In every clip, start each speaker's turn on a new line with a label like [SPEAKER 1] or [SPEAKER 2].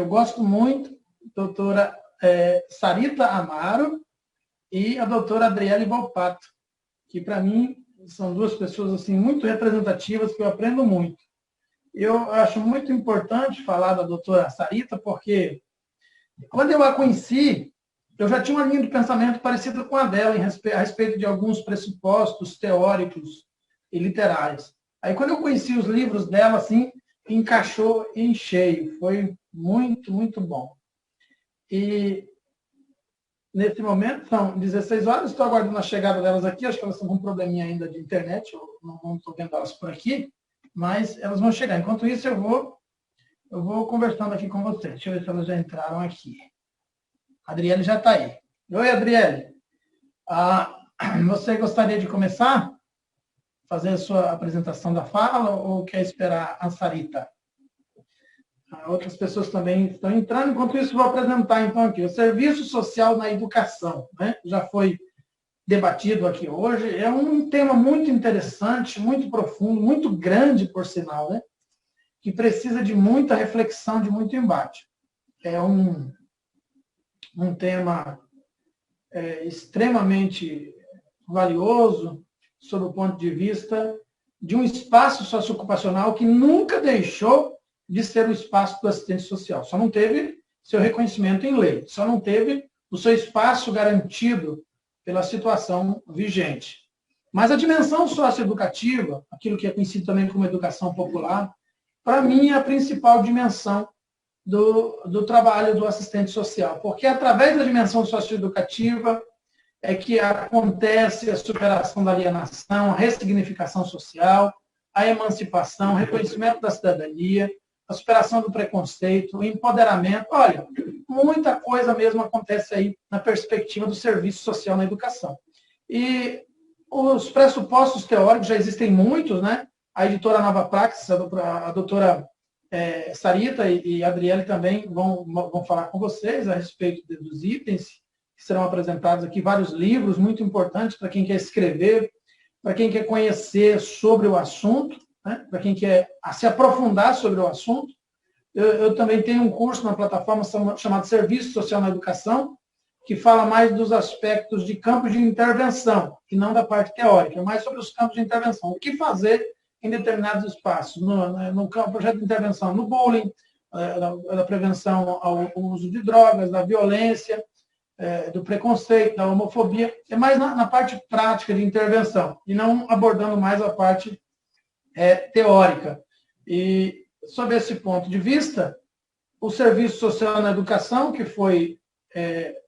[SPEAKER 1] eu gosto muito, doutora Sarita Amaro e a doutora Adriele Volpato, que para mim são duas pessoas assim, muito representativas, que eu aprendo muito. Eu acho muito importante falar da doutora Sarita, porque quando eu a conheci, eu já tinha uma linha de pensamento parecida com a dela a respeito de alguns pressupostos teóricos e literários. Aí, quando eu conheci os livros dela, assim, encaixou em cheio. Foi muito, muito bom. E, nesse momento, são 16 horas, estou aguardando a chegada delas aqui, acho que elas estão com um probleminha ainda de internet, eu não estou vendo elas por aqui, mas elas vão chegar. Enquanto isso, eu vou conversando aqui com vocês. Deixa eu ver se elas já entraram aqui. A Adriele já está aí. Oi, Adriele. Você gostaria de começar? Fazer a sua apresentação da fala ou quer esperar a Sarita? Outras pessoas também estão entrando. Enquanto isso, vou apresentar, então, aqui o Serviço Social na Educação. Né? Já foi debatido aqui hoje. É um tema muito interessante, muito profundo, muito grande, por sinal, né? Que precisa de muita reflexão, de muito embate. É um tema extremamente valioso, sob o ponto de vista de um espaço socioocupacional que nunca deixou de ser o espaço do assistente social. Só não teve seu reconhecimento em lei, só não teve o seu espaço garantido pela situação vigente. Mas a dimensão socioeducativa, aquilo que é conhecido também como educação popular, para mim é a principal dimensão do trabalho do assistente social, porque através da dimensão socioeducativa é que acontece a superação da alienação, a ressignificação social, a emancipação, o reconhecimento da cidadania, a superação do preconceito, o empoderamento. Olha, muita coisa mesmo acontece aí na perspectiva do serviço social na educação. E os pressupostos teóricos já existem muitos, né? A editora Nova Praxis, a doutora Sarita e a Adriele também vão falar com vocês a respeito dos itens que serão apresentados aqui, vários livros muito importantes para quem quer escrever, para quem quer conhecer sobre o assunto, né? Para quem quer se aprofundar sobre o assunto. Eu também tenho um curso na plataforma chamado Serviço Social na Educação, que fala mais dos aspectos de campos de intervenção, e não da parte teórica, mais sobre os campos de intervenção. O que fazer em determinados espaços, no projeto de intervenção, no bullying, da prevenção ao uso de drogas, da violência, do preconceito, da homofobia, é mais na parte prática de intervenção, e não abordando mais a parte teórica. E, sob esse ponto de vista, o Serviço Social na Educação, que foi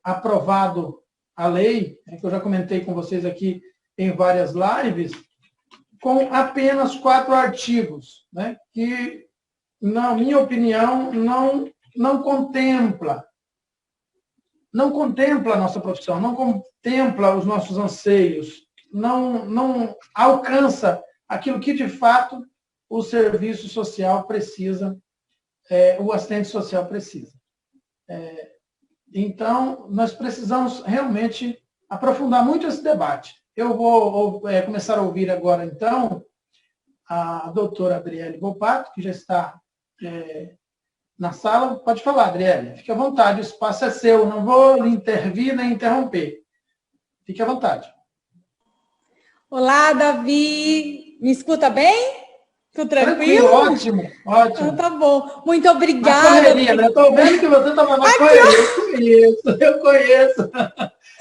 [SPEAKER 1] aprovado a lei, que eu já comentei com vocês aqui em várias lives, com apenas 4 artigos, né, que, na minha opinião, não contempla a nossa profissão, não contempla os nossos anseios, não alcança aquilo que, de fato, o serviço social precisa, o assistente social precisa. Então, nós precisamos realmente aprofundar muito esse debate. Eu vou começar a ouvir agora, então, a doutora Adriele Volpato, que já está na sala. Pode falar, Adriele. Fique à vontade, o espaço é seu. Não vou lhe intervir nem interromper. Fique à vontade.
[SPEAKER 2] Olá, Davi. Me escuta bem? Tudo tranquilo?
[SPEAKER 1] Ótimo.
[SPEAKER 2] Então, tá bom. Muito obrigada.
[SPEAKER 1] Na correria, né? Eu estou vendo que você estava na correria. Eu conheço.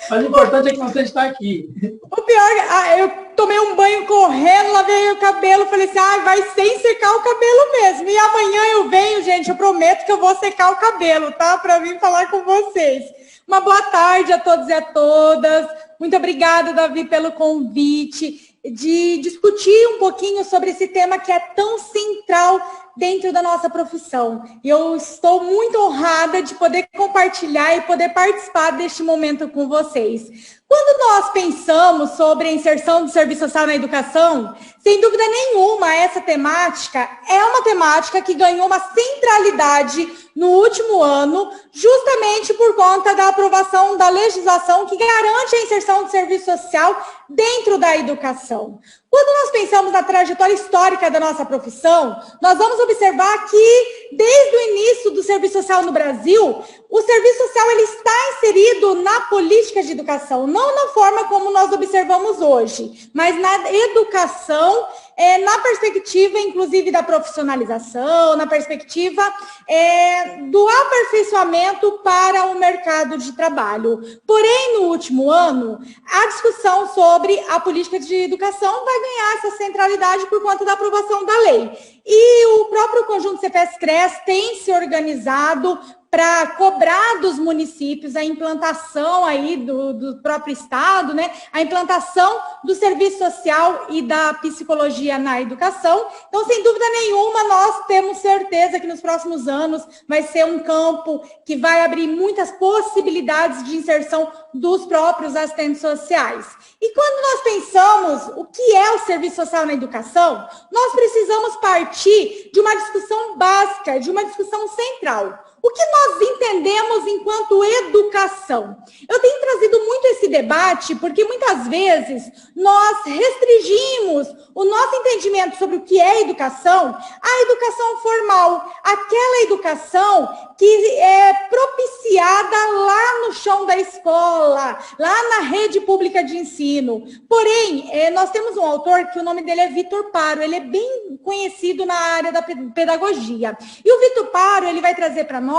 [SPEAKER 1] Mas o importante é que você está aqui.
[SPEAKER 2] O pior, eu tomei um banho correndo, lavei o cabelo, falei assim, vai sem secar o cabelo mesmo. E amanhã eu venho, gente, eu prometo que eu vou secar o cabelo, tá? Para vir falar com vocês. Uma boa tarde a todos e a todas. Muito obrigada, Davi, pelo convite de discutir um pouquinho sobre esse tema que é tão central dentro da nossa profissão. E eu estou muito honrada de poder compartilhar e poder participar deste momento com vocês. Quando nós pensamos sobre a inserção do serviço social na educação, sem dúvida nenhuma, essa temática é uma temática que ganhou uma centralidade no último ano, justamente por conta da aprovação da legislação que garante a inserção do serviço social dentro da educação. Quando nós pensamos na trajetória histórica da nossa profissão, nós vamos observar que, desde o início do serviço social no Brasil, o serviço social ele está inserido na política de educação, não na forma como nós observamos hoje, mas na educação, na perspectiva, inclusive, da profissionalização, na perspectiva do aperfeiçoamento para o mercado de trabalho. Porém, no último ano, a discussão sobre a política de educação vai ganhar essa centralidade por conta da aprovação da lei. E o próprio Conjunto CPS-CRES tem se organizado para cobrar dos municípios a implantação aí do próprio Estado, né? A implantação do serviço social e da psicologia na educação. Então, sem dúvida nenhuma, nós temos certeza que nos próximos anos vai ser um campo que vai abrir muitas possibilidades de inserção dos próprios assistentes sociais. E quando nós pensamos o que é o serviço social na educação, nós precisamos partir de uma discussão básica, de uma discussão central. O que nós entendemos enquanto educação? Eu tenho trazido muito esse debate porque muitas vezes nós restringimos o nosso entendimento sobre o que é educação à educação formal, aquela educação que é propiciada lá no chão da escola, lá na rede pública de ensino. Porém, nós temos um autor que o nome dele é Vitor Paro, ele é bem conhecido na área da pedagogia. E o Vitor Paro, ele vai trazer para nós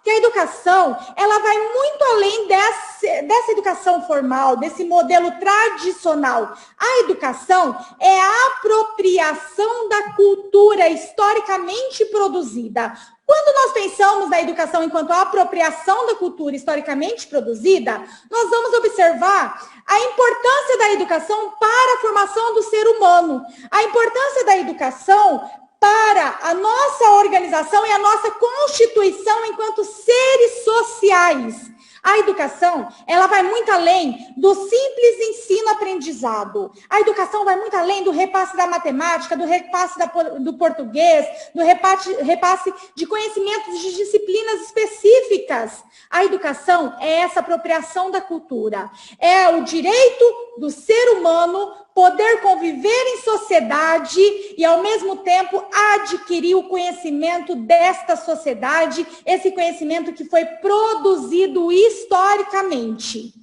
[SPEAKER 2] que a educação, ela vai muito além dessa educação formal, desse modelo tradicional. A educação é a apropriação da cultura historicamente produzida. Quando nós pensamos na educação enquanto apropriação da cultura historicamente produzida, nós vamos observar a importância da educação para a formação do ser humano, a importância da educação para a nossa organização e a nossa constituição enquanto seres sociais. A educação, ela vai muito além do simples ensino-aprendizado. A educação vai muito além do repasse da matemática, do repasse do português, do repasse de conhecimentos de disciplinas específicas. A educação é essa apropriação da cultura. É o direito do ser humano poder conviver em sociedade e, ao mesmo tempo, adquirir o conhecimento desta sociedade, esse conhecimento que foi produzido historicamente.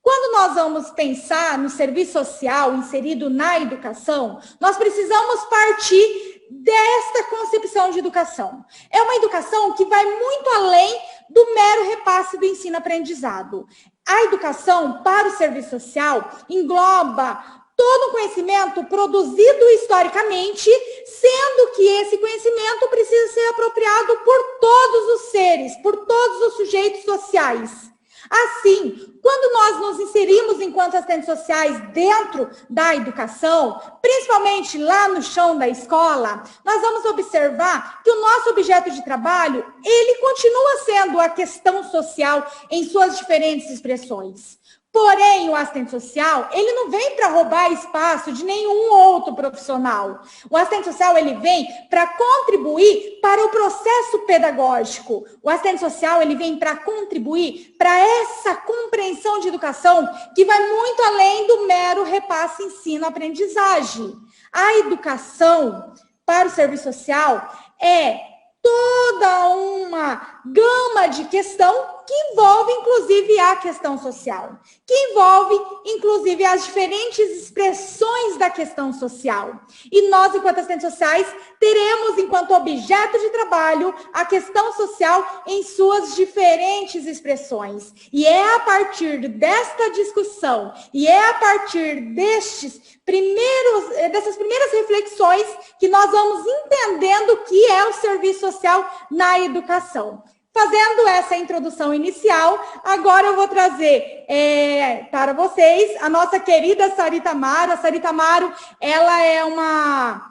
[SPEAKER 2] Quando nós vamos pensar no serviço social inserido na educação, nós precisamos partir desta concepção de educação. É uma educação que vai muito além do mero repasse do ensino-aprendizado. A educação para o serviço social engloba todo o conhecimento produzido historicamente, sendo que esse conhecimento precisa ser apropriado por todos os seres, por todos os sujeitos sociais. Assim, quando nós nos inserimos enquanto assistentes sociais dentro da educação, principalmente lá no chão da escola, nós vamos observar que o nosso objeto de trabalho, ele continua sendo a questão social em suas diferentes expressões. Porém, o assistente social, ele não vem para roubar espaço de nenhum outro profissional. O assistente social, ele vem para contribuir para o processo pedagógico. O assistente social, ele vem para contribuir para essa compreensão de educação que vai muito além do mero repasse ensino-aprendizagem. A educação para o serviço social é toda uma gama de questão que envolve, inclusive, a questão social, que envolve, inclusive, as diferentes expressões da questão social. E nós, enquanto assistentes sociais, teremos, enquanto objeto de trabalho, a questão social em suas diferentes expressões. E é a partir desta discussão, e é a partir dessas primeiras reflexões que nós vamos entendendo o que é o serviço social na educação. Fazendo essa introdução inicial, agora eu vou trazer para vocês a nossa querida Sarita Amaro. A Sarita Amaro, ela é uma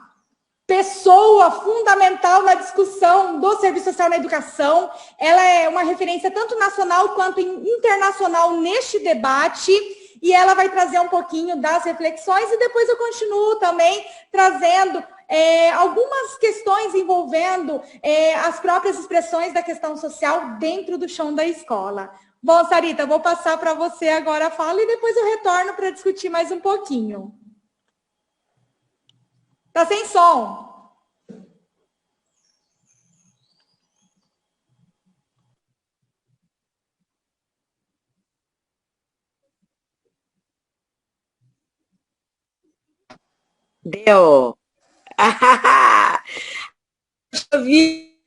[SPEAKER 2] pessoa fundamental na discussão do serviço social na educação. Ela é uma referência tanto nacional quanto internacional neste debate. e ela vai trazer um pouquinho das reflexões e depois eu continuo também trazendo algumas questões envolvendo as próprias expressões da questão social dentro do chão da escola. Bom, Sarita, vou passar para você agora a fala e depois eu retorno para discutir mais um pouquinho. Tá sem som.
[SPEAKER 3] Deu.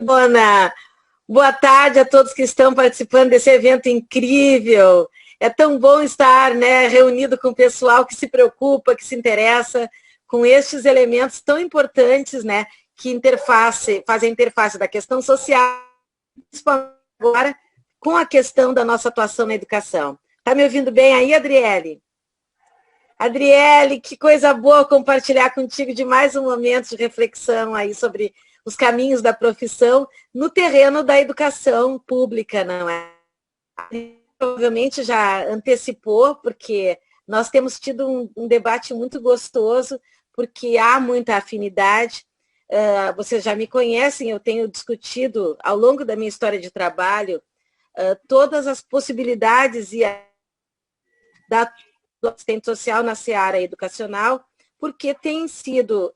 [SPEAKER 3] Bona. Boa tarde a todos que estão participando desse evento incrível. É tão bom estar, né, reunido com o pessoal que se preocupa, que se interessa com estes elementos tão importantes, né, que fazem a interface da questão social, principalmente agora com a questão da nossa atuação na educação. Tá me ouvindo bem aí, Adriele? Adriele, que coisa boa compartilhar contigo de mais um momento de reflexão aí sobre os caminhos da profissão no terreno da educação pública, não é? Provavelmente já antecipou, porque nós temos tido um debate muito gostoso, porque há muita afinidade. Vocês já me conhecem, eu tenho discutido ao longo da minha história de trabalho todas as possibilidades do assistente social na seara educacional, porque tem sido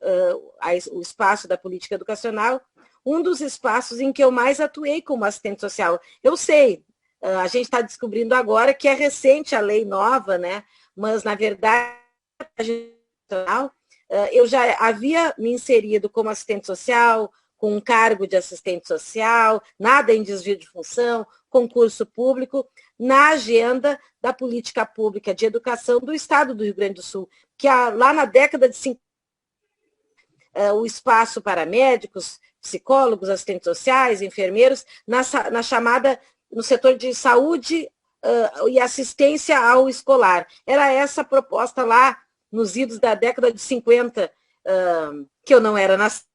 [SPEAKER 3] o espaço da política educacional um dos espaços em que eu mais atuei como assistente social. Eu sei, a gente está descobrindo agora que é recente a lei nova, né? Mas, na verdade, eu já havia me inserido como assistente social, com um cargo de assistente social, nada em desvio de função, concurso público, na agenda da política pública de educação do Estado do Rio Grande do Sul, que lá na década de 50, o espaço para médicos, psicólogos, assistentes sociais, enfermeiros, na chamada, no setor de saúde e assistência ao escolar. Era essa a proposta lá nos idos da década de 50, que eu não era nascida.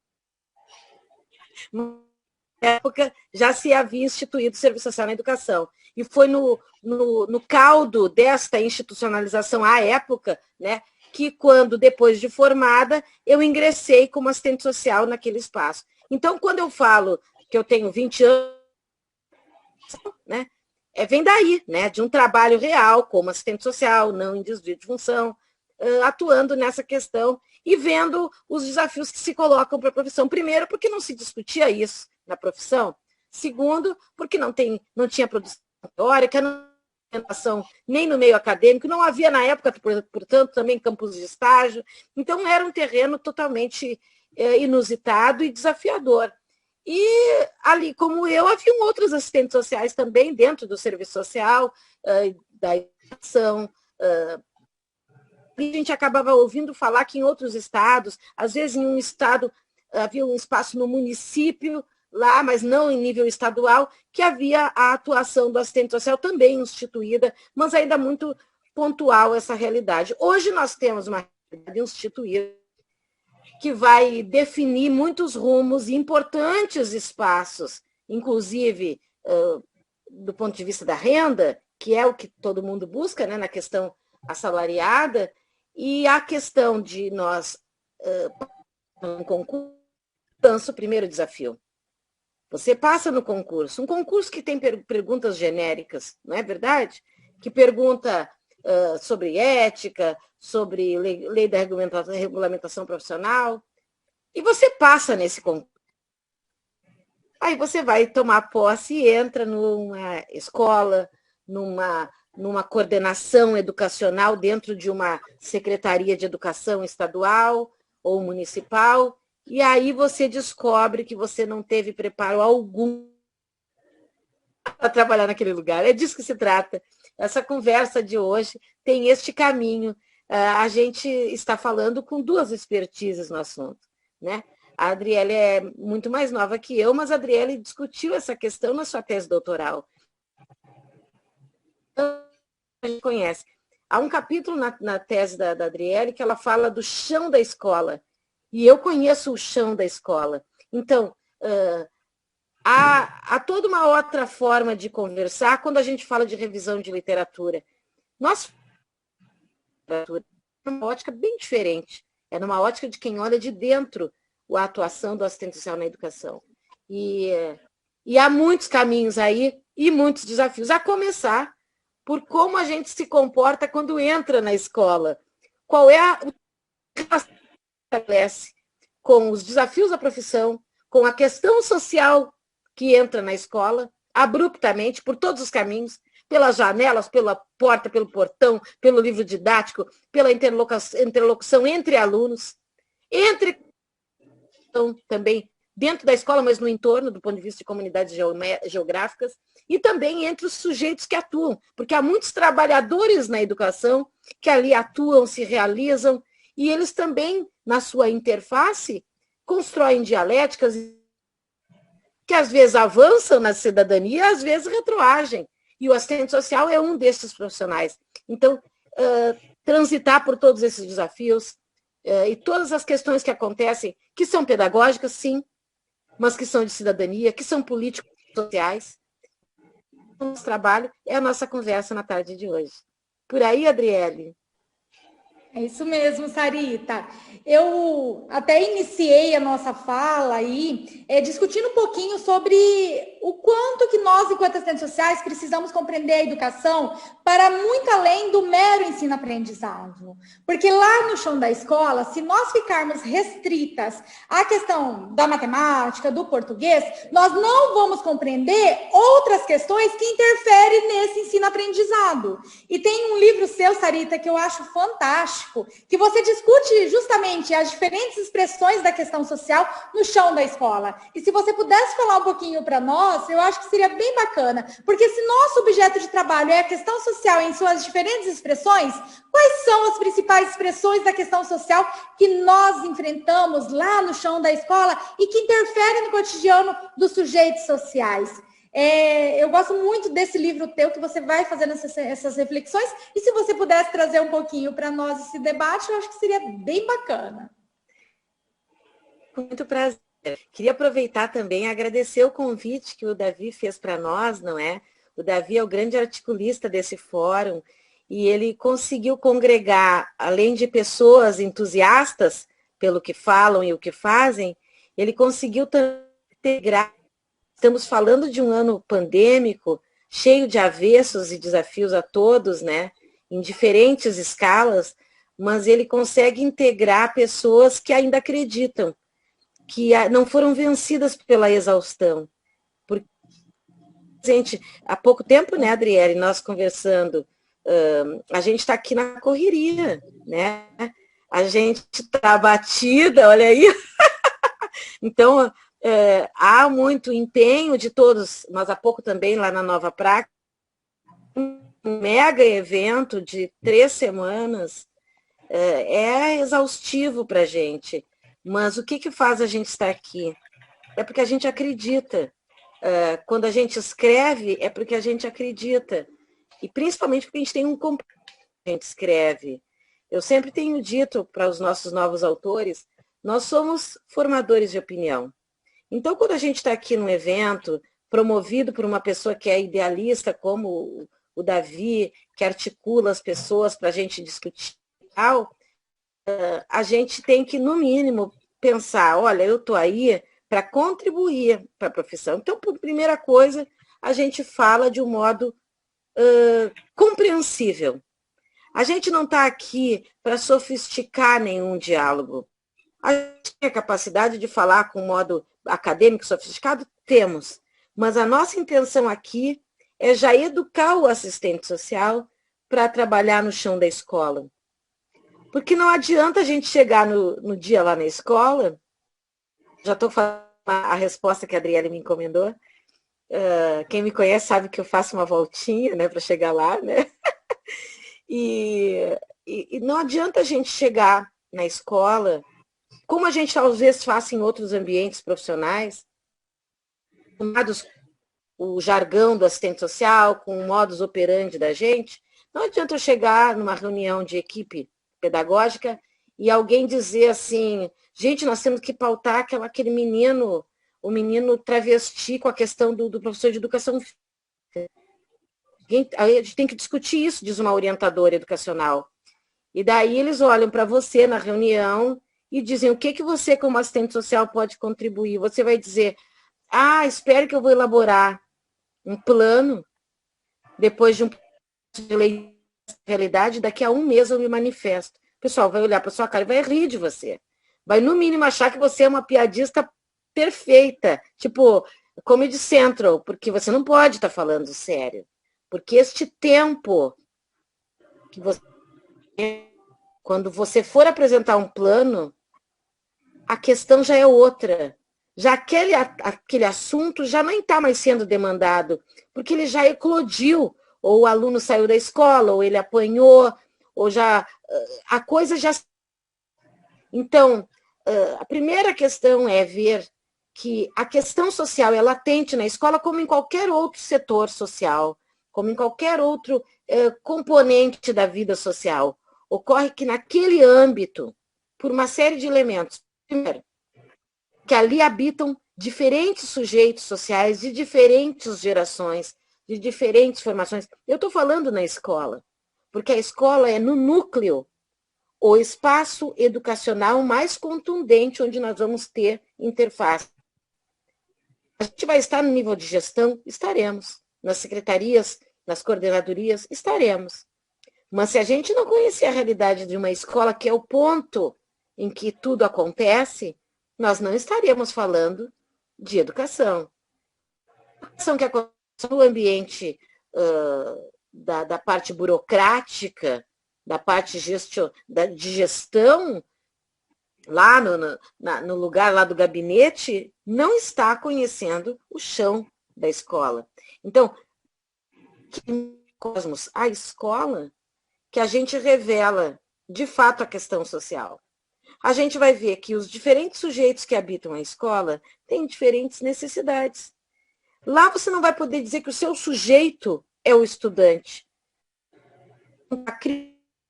[SPEAKER 3] Na época, já se havia instituído o Serviço Social na Educação. E foi no caldo desta institucionalização à época, né, que quando, depois de formada, eu ingressei como assistente social naquele espaço. Então, quando eu falo que eu tenho 20 anos, né, vem daí, né, de um trabalho real como assistente social, não em desvio de função, atuando nessa questão e vendo os desafios que se colocam para a profissão. Primeiro, porque não se discutia isso na profissão. Segundo, porque não tinha produção teórica, não tinha nem no meio acadêmico, não havia na época, portanto, também campos de estágio. Então, era um terreno totalmente inusitado e desafiador. E ali, como eu, haviam outros assistentes sociais também dentro do serviço social, da educação. A gente acabava ouvindo falar que em outros estados, às vezes em um estado, havia um espaço no município, lá, mas não em nível estadual, que havia a atuação do assistente social também instituída, mas ainda muito pontual essa realidade. Hoje nós temos uma realidade instituída que vai definir muitos rumos e importantes espaços, inclusive do ponto de vista da renda, que é o que todo mundo busca, né, na questão assalariada, e a questão de nós, no concurso, lança o primeiro desafio. Você passa no concurso, um concurso que tem perguntas genéricas, não é verdade? Que pergunta sobre ética, sobre lei da regulamentação profissional, e você passa nesse concurso. Aí você vai tomar posse e entra numa escola, numa coordenação educacional dentro de uma secretaria de educação estadual ou municipal, e aí você descobre que você não teve preparo algum para trabalhar naquele lugar. É disso que se trata. Essa conversa de hoje tem este caminho. A gente está falando com duas expertises no assunto, né? A Adriele é muito mais nova que eu, mas a Adriele discutiu essa questão na sua tese doutoral. A gente conhece. Há um capítulo na tese da Adriele que ela fala do chão da escola. E eu conheço o chão da escola. Então, há toda uma outra forma de conversar quando a gente fala de revisão de literatura. Nós numa ótica bem diferente. É numa ótica de quem olha de dentro a atuação do assistente social na educação. E há muitos caminhos aí e muitos desafios, a começar por como a gente se comporta quando entra na escola. Qual é o que estabelece com os desafios da profissão, com a questão social que entra na escola, abruptamente, por todos os caminhos, pelas janelas, pela porta, pelo portão, pelo livro didático, pela interlocução entre alunos, também dentro da escola, mas no entorno, do ponto de vista de comunidades geográficas, e também entre os sujeitos que atuam, porque há muitos trabalhadores na educação que ali atuam, se realizam, e eles também, na sua interface, constroem dialéticas que às vezes avançam na cidadania, às vezes retroagem. E o assistente social é um desses profissionais. Então, transitar por todos esses desafios e todas as questões que acontecem, que são pedagógicas, sim, mas que são de cidadania, que são políticos sociais. O nosso trabalho é a nossa conversa na tarde de hoje. Por aí, Adriele?
[SPEAKER 2] É isso mesmo, Sarita. Eu até iniciei a nossa fala aí discutindo um pouquinho sobre o quanto que nós, enquanto assistentes sociais, precisamos compreender a educação para muito além do mero ensino-aprendizado. Porque lá no chão da escola, se nós ficarmos restritas à questão da matemática, do português, nós não vamos compreender outras questões que interferem nesse ensino-aprendizado. E tem um livro seu, Sarita, que eu acho fantástico, que você discute justamente as diferentes expressões da questão social no chão da escola. E se você pudesse falar um pouquinho para nós, eu acho que seria bem bacana, porque se nosso objeto de trabalho é a questão social em suas diferentes expressões, quais são as principais expressões da questão social que nós enfrentamos lá no chão da escola e que interferem no cotidiano dos sujeitos sociais? Eu gosto muito desse livro teu, que você vai fazendo essas reflexões, e se você pudesse trazer um pouquinho para nós esse debate, eu acho que seria bem bacana.
[SPEAKER 3] Muito prazer. Queria aproveitar também e agradecer o convite que o Davi fez para nós, não é? O Davi é o grande articulista desse fórum, e ele conseguiu congregar, além de pessoas entusiastas pelo que falam e o que fazem, ele conseguiu integrar. Estamos falando de um ano pandêmico, cheio de avessos e desafios a todos, né? Em diferentes escalas, mas ele consegue integrar pessoas que ainda acreditam, que não foram vencidas pela exaustão. Porque, gente, há pouco tempo, né, Adriele, nós conversando, a gente está aqui na correria, né? A gente está abatida, olha aí. Então, há muito empenho de todos, mas há pouco também lá na Nova Prática, um mega evento de 3 semanas, é exaustivo para a gente. Mas o que faz a gente estar aqui? É porque a gente acredita. Quando a gente escreve, é porque a gente acredita. E principalmente porque a gente tem um compromisso que a gente escreve. Eu sempre tenho dito para os nossos novos autores, nós somos formadores de opinião. Então, quando a gente está aqui num evento promovido por uma pessoa que é idealista, como o Davi, que articula as pessoas para a gente discutir e tal, a gente tem que, no mínimo, pensar, olha, eu estou aí para contribuir para a profissão. Então, por primeira coisa, a gente fala de um modo compreensível. A gente não está aqui para sofisticar nenhum diálogo. A gente tem a capacidade de falar com um modo acadêmico, sofisticado? Temos. Mas a nossa intenção aqui é já educar o assistente social para trabalhar no chão da escola. Porque não adianta a gente chegar no dia lá na escola, já estou falando a resposta que a Adriele me encomendou, quem me conhece sabe que eu faço uma voltinha, né, para chegar lá, né? E não adianta a gente chegar na escola, como a gente talvez faça em outros ambientes profissionais, o jargão do assistente social, com o modus operandi da gente, não adianta eu chegar numa reunião de equipe pedagógica e alguém dizer assim, gente, nós temos que pautar aquele menino, o menino travesti com a questão do professor de educação física. A gente tem que discutir isso, diz uma orientadora educacional. E daí eles olham para você na reunião e dizem o que você, como assistente social, pode contribuir. Você vai dizer, espero que eu vou elaborar um plano, depois de um de realidade, daqui a 1 mês eu me manifesto. O pessoal vai olhar para sua cara e vai rir de você. Vai, no mínimo, achar que você é uma piadista perfeita, tipo Comedy Central, porque você não pode estar falando sério. Porque este tempo que você... Quando você for apresentar um plano, a questão já é outra. Já aquele assunto já nem está mais sendo demandado, porque ele já eclodiu. Ou o aluno saiu da escola, ou ele apanhou, ou já... A coisa já... Então, a primeira questão é ver que a questão social é latente na escola, como em qualquer outro setor social, como em qualquer outro componente da vida social. Ocorre que naquele âmbito, por uma série de elementos, primeiro, que ali habitam diferentes sujeitos sociais de diferentes gerações, de diferentes formações. Eu estou falando na escola, porque a escola é no núcleo, o espaço educacional mais contundente, onde nós vamos ter interface. A gente vai estar no nível de gestão? Estaremos. Nas secretarias, nas coordenadorias? Estaremos. Mas se a gente não conhecer a realidade de uma escola, que é o ponto em que tudo acontece, nós não estaremos falando de educação. A educação que acontece no ambiente da parte burocrática, da parte de gestão, lá no lugar lá do gabinete, não está conhecendo o chão da escola. Então, Cosmos, a escola, que a gente revela, de fato, a questão social. A gente vai ver que os diferentes sujeitos que habitam a escola têm diferentes necessidades. Lá você não vai poder dizer que o seu sujeito é o estudante. Está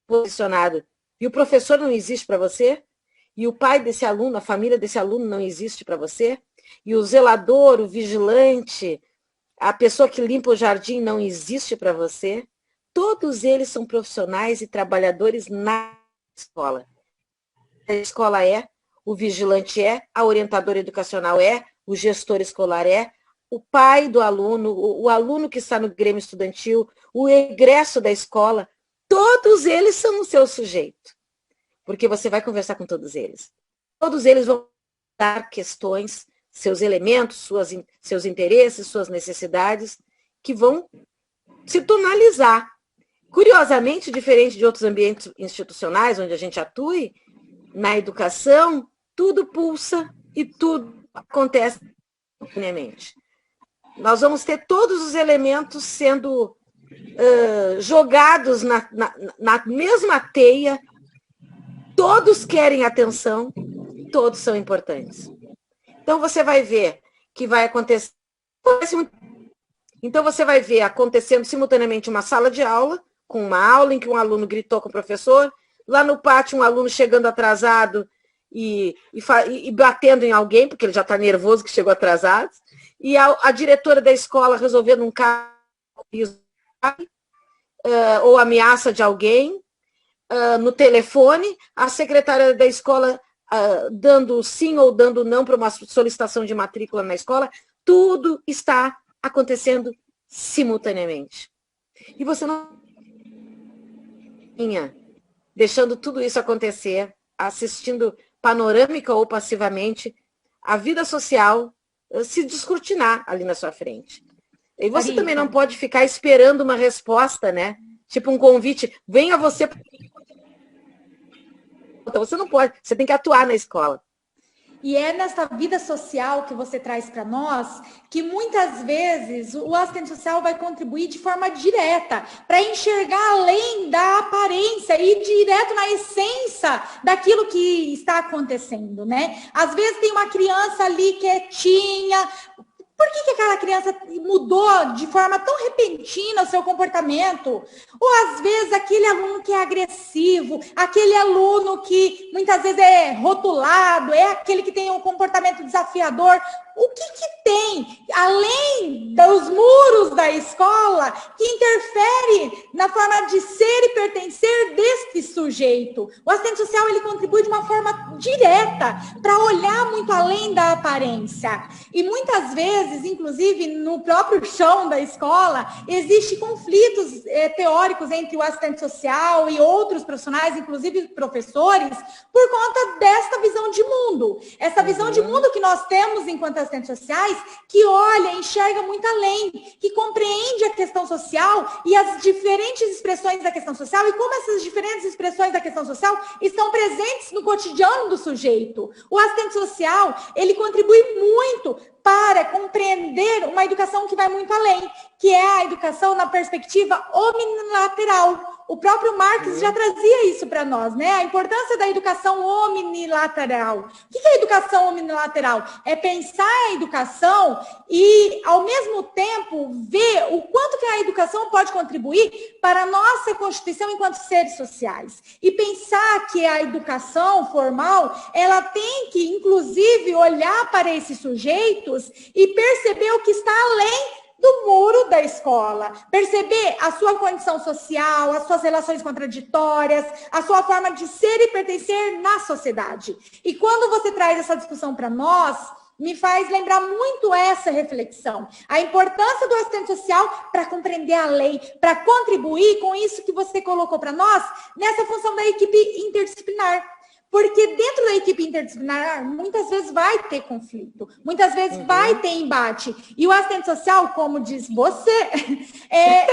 [SPEAKER 3] posicionado. E o professor não existe para você? E o pai desse aluno, a família desse aluno não existe para você? E o zelador, o vigilante, a pessoa que limpa o jardim não existe para você? Todos eles são profissionais e trabalhadores na escola. A escola é, o vigilante é, a orientadora educacional é, o gestor escolar é, o pai do aluno, o aluno que está no Grêmio Estudantil, o egresso da escola, todos eles são o seu sujeito. Porque você vai conversar com todos eles. Todos eles vão dar questões, seus elementos, seus interesses, suas necessidades, que vão se tonalizar. Curiosamente, diferente de outros ambientes institucionais onde a gente atue, na educação, tudo pulsa e tudo acontece simultaneamente. Nós vamos ter todos os elementos sendo jogados na mesma teia, todos querem atenção, todos são importantes. Então, você vai ver que vai acontecer... Então, você vai ver acontecendo simultaneamente uma sala de aula, com uma aula em que um aluno gritou com o professor, lá no pátio um aluno chegando atrasado e batendo em alguém, porque ele já está nervoso que chegou atrasado, e a diretora da escola resolvendo um caso ou ameaça de alguém no telefone, a secretária da escola dando sim ou dando não para uma solicitação de matrícula na escola, tudo está acontecendo simultaneamente. E você não... deixando tudo isso acontecer, assistindo panorâmica ou passivamente, a vida social se descortinar ali na sua frente. E você também não pode ficar esperando uma resposta, né? Tipo um convite, venha você... Então, você não pode, você tem que atuar na escola.
[SPEAKER 2] E é nessa vida social que você traz para nós que muitas vezes o assistente social vai contribuir de forma direta para enxergar além da aparência e direto na essência daquilo que está acontecendo, né? Às vezes tem uma criança ali quietinha. Por que aquela criança mudou de forma tão repentina o seu comportamento? Ou, às vezes, aquele aluno que é agressivo, aquele aluno que muitas vezes é rotulado, é aquele que tem um comportamento desafiador. o que tem, além dos muros da escola, que interfere na forma de ser e pertencer deste sujeito. O assistente social, ele contribui de uma forma direta para olhar muito além da aparência. E muitas vezes, inclusive, no próprio chão da escola, existem conflitos teóricos entre o assistente social e outros profissionais, inclusive professores, por conta desta visão de mundo. Essa visão de mundo que nós temos enquanto assistentes sociais, que olha, enxerga muito além, que compreende a questão social e as diferentes expressões da questão social, e como essas diferentes expressões da questão social estão presentes no cotidiano do sujeito. O assistente social, ele contribui muito para compreender uma educação que vai muito além, que é a educação na perspectiva omnilateral. O próprio Marx já trazia isso para nós, né? A importância da educação omnilateral. O que é a educação omnilateral? É pensar a educação e, ao mesmo tempo, ver o quanto que a educação pode contribuir para a nossa constituição enquanto seres sociais. E pensar que a educação formal, ela tem que, inclusive, olhar para esses sujeitos e perceber o que está além do muro da escola, perceber a sua condição social, as suas relações contraditórias, a sua forma de ser e pertencer na sociedade. E quando você traz essa discussão para nós, me faz lembrar muito essa reflexão. A importância do assistente social para compreender a lei, para contribuir com isso que você colocou para nós, nessa função da equipe interdisciplinar. Porque dentro da equipe interdisciplinar, muitas vezes vai ter conflito, muitas vezes vai ter embate. E o assistente social, como diz você,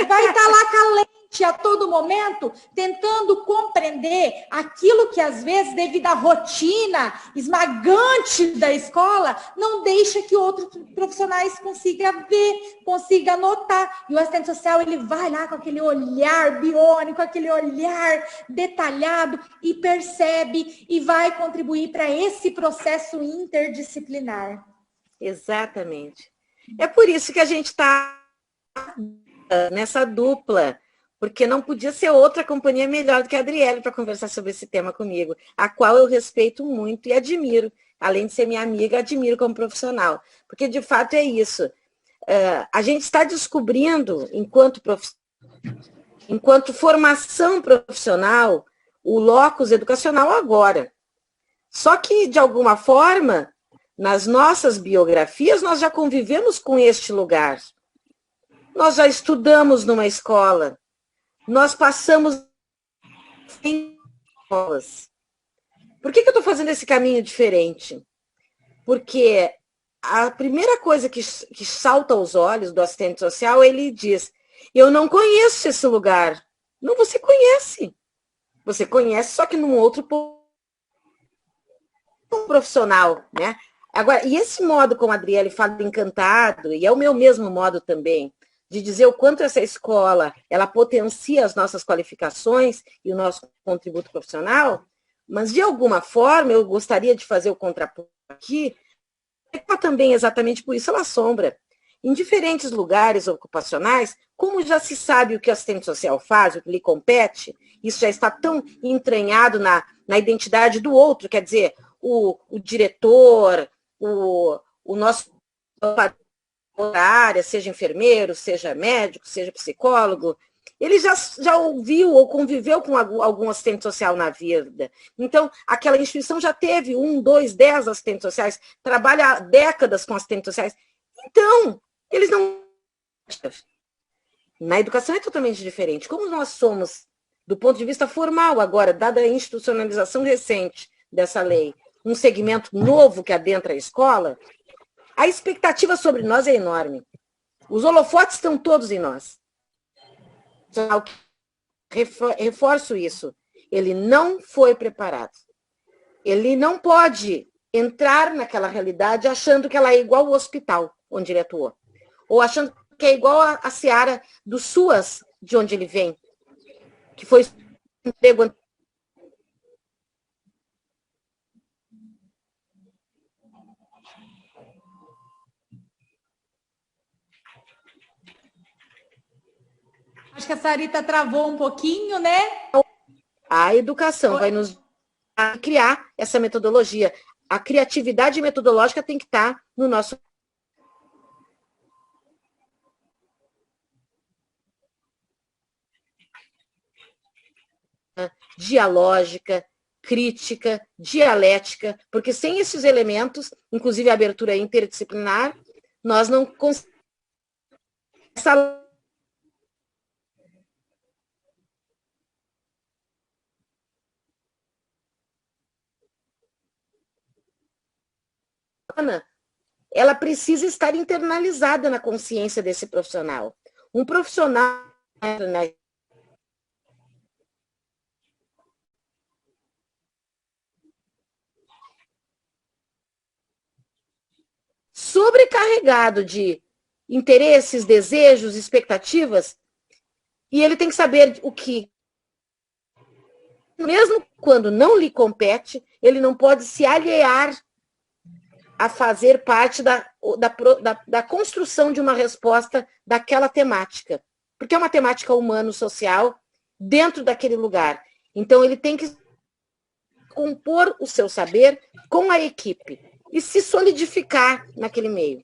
[SPEAKER 2] vai estar lá calente a todo momento, tentando compreender aquilo que, às vezes, devido à rotina esmagante da escola, não deixa que outros profissionais consigam ver, consigam notar. E o assistente social, ele vai lá com aquele olhar biônico, aquele olhar detalhado e percebe e vai contribuir para esse processo interdisciplinar.
[SPEAKER 3] Exatamente. É por isso que a gente está nessa dupla, porque não podia ser outra companhia melhor do que a Adriele para conversar sobre esse tema comigo, a qual eu respeito muito e admiro. Além de ser minha amiga, admiro como profissional. Porque, de fato, é isso. A gente está descobrindo, enquanto formação profissional, o locus educacional agora. Só que, de alguma forma, nas nossas biografias, nós já convivemos com este lugar. Nós já estudamos numa escola. Nós passamos em escolas. Por que eu estou fazendo esse caminho diferente? Porque a primeira coisa que salta aos olhos do assistente social, ele diz, eu não conheço esse lugar. Não, você conhece. Você conhece, só que num outro profissional, né? Agora, e esse modo como a Adriele fala encantado, e é o meu mesmo modo também, de dizer o quanto essa escola, ela potencia as nossas qualificações e o nosso contributo profissional, mas de alguma forma eu gostaria de fazer o contraponto aqui, também exatamente por isso ela assombra. Em diferentes lugares ocupacionais, como já se sabe o que o assistente social faz, o que lhe compete, isso já está tão entranhado na identidade do outro, quer dizer, o diretor, o nosso área, seja enfermeiro, seja médico, seja psicólogo, ele já ouviu ou conviveu com algum assistente social na vida. Então, aquela instituição já teve 1, 2, 10 assistentes sociais, trabalha há décadas com assistentes sociais. Então, eles não... Na educação é totalmente diferente. Como nós somos, do ponto de vista formal agora, dada a institucionalização recente dessa lei, um segmento novo que adentra a escola, a expectativa sobre nós é enorme. Os holofotes estão todos em nós. Reforço isso. Ele não foi preparado. Ele não pode entrar naquela realidade achando que ela é igual ao hospital onde ele atuou. Ou achando que é igual a seara do SUAS, de onde ele vem. Que foi emprego.
[SPEAKER 2] Acho que a Sarita travou um pouquinho, né?
[SPEAKER 3] A educação vai nos criar essa metodologia. A criatividade metodológica tem que estar no nosso dialógica, crítica, dialética, porque sem esses elementos, inclusive a abertura interdisciplinar, nós não conseguimos. Ela precisa estar internalizada na consciência desse profissional. Um profissional sobrecarregado de interesses, desejos, expectativas, e ele tem que saber o que, mesmo quando não lhe compete, ele não pode se alhear a fazer parte da construção de uma resposta daquela temática. Porque é uma temática humano-social dentro daquele lugar. Então, ele tem que compor o seu saber com a equipe e se solidificar naquele meio.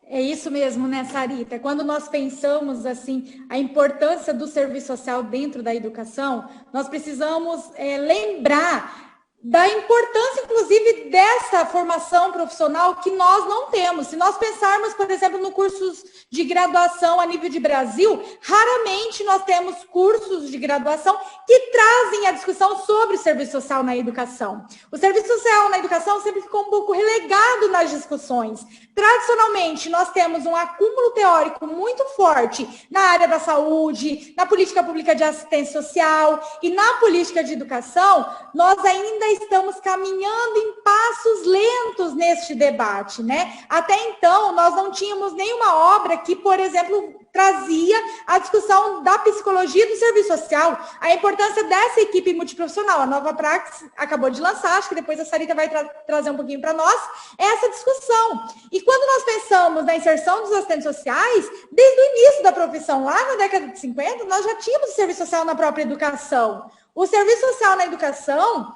[SPEAKER 2] É isso mesmo, né, Sarita? Quando nós pensamos assim a importância do serviço social dentro da educação, nós precisamos lembrar da importância, inclusive, dessa formação profissional que nós não temos. Se nós pensarmos, por exemplo, no cursos de graduação a nível de Brasil, raramente nós temos cursos de graduação que trazem a discussão sobre serviço social na educação. O serviço social na educação sempre ficou um pouco relegado nas discussões. Tradicionalmente, nós temos um acúmulo teórico muito forte na área da saúde, na política pública de assistência social e na política de educação. Nós ainda estamos caminhando em passos lentos neste debate, né? Até então, nós não tínhamos nenhuma obra que, por exemplo, trazia a discussão da psicologia do serviço social, a importância dessa equipe multiprofissional. A Nova Praxis acabou de lançar, acho que depois a Sarita vai trazer um pouquinho para nós, essa discussão. E quando nós pensamos na inserção dos assistentes sociais, desde o início da profissão, lá na década de 50, nós já tínhamos o serviço social na própria educação. O serviço social na educação,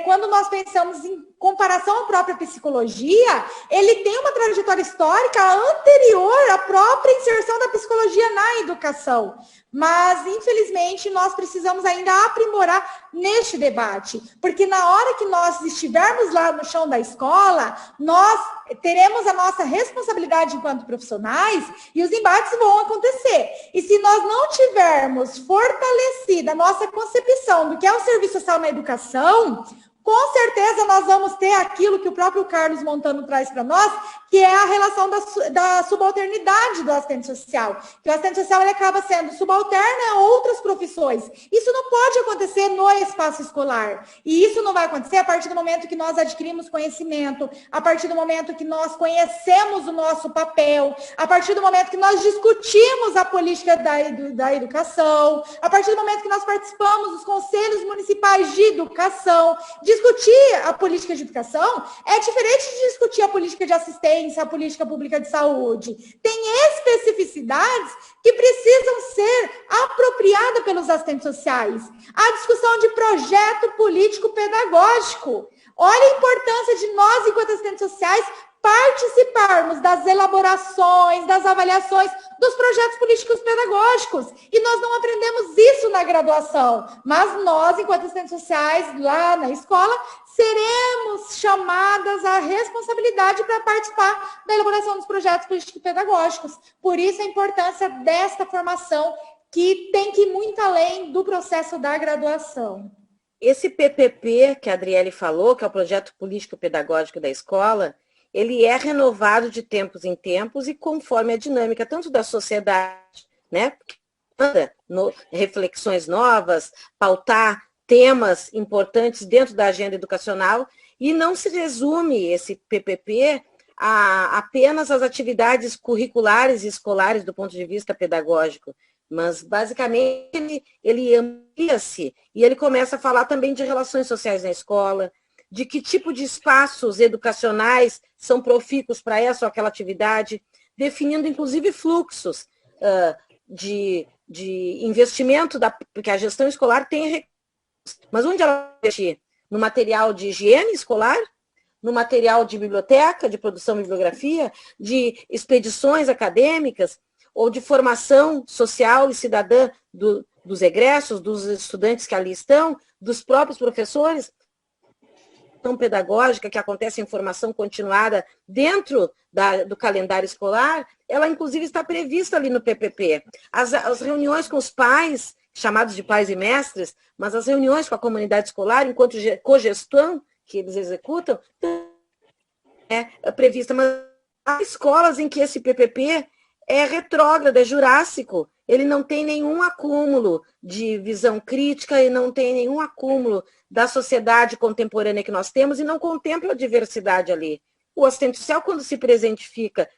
[SPEAKER 2] quando nós pensamos em comparação à própria psicologia, ele tem uma trajetória histórica anterior à própria inserção da psicologia na educação. Mas, infelizmente, nós precisamos ainda aprimorar neste debate, porque na hora que nós estivermos lá no chão da escola, nós teremos a nossa responsabilidade enquanto profissionais e os embates vão acontecer. E se nós não tivermos fortalecida a nossa concepção do que é o serviço social na educação, com certeza nós vamos ter aquilo que o próprio Carlos Montano traz para nós, que é a relação da subalternidade do assistente social. Que o assistente social ele acaba sendo subalterno a outras profissões. Isso não pode acontecer no espaço escolar. E isso não vai acontecer a partir do momento que nós adquirimos conhecimento, a partir do momento que nós conhecemos o nosso papel, a partir do momento que nós discutimos a política da educação, a partir do momento que nós participamos dos conselhos municipais de educação. Discutir a política de educação é diferente de discutir a política de assistência, a política pública de saúde. Tem especificidades que precisam ser apropriadas pelos assistentes sociais. A discussão de projeto político-pedagógico. Olha a importância de nós, enquanto assistentes sociais, participarmos das elaborações, das avaliações dos projetos políticos pedagógicos. E nós não aprendemos isso na graduação. Mas nós, enquanto assistentes sociais, lá na escola, seremos chamadas à responsabilidade para participar da elaboração dos projetos políticos pedagógicos. Por isso a importância desta formação, que tem que ir muito além do processo da graduação.
[SPEAKER 3] Esse PPP que a Adriele falou, que é o Projeto Político Pedagógico da Escola, ele é renovado de tempos em tempos e conforme a dinâmica tanto da sociedade, né, reflexões novas, pautar temas importantes dentro da agenda educacional, e não se resume esse PPP a apenas as atividades curriculares e escolares do ponto de vista pedagógico, mas basicamente ele amplia-se e ele começa a falar também de relações sociais na escola, de que tipo de espaços educacionais são profícuos para essa ou aquela atividade, definindo inclusive fluxos de investimento, porque a gestão escolar tem recursos, mas onde ela vai investir? No material de higiene escolar? No material de biblioteca, de produção de bibliografia, de expedições acadêmicas? ou de formação social e cidadã dos egressos, dos estudantes que ali estão, dos próprios professores, pedagógica que acontece em formação continuada dentro do calendário escolar, ela inclusive está prevista ali no PPP. As reuniões com os pais, chamados de pais e mestres, mas as reuniões com a comunidade escolar, enquanto cogestão que eles executam, é prevista. Mas há escolas em que esse PPP é retrógrado, é jurássico. Ele não tem nenhum acúmulo de visão crítica e não tem nenhum acúmulo da sociedade contemporânea que nós temos e não contempla a diversidade ali. O assistente social, quando se presentifica,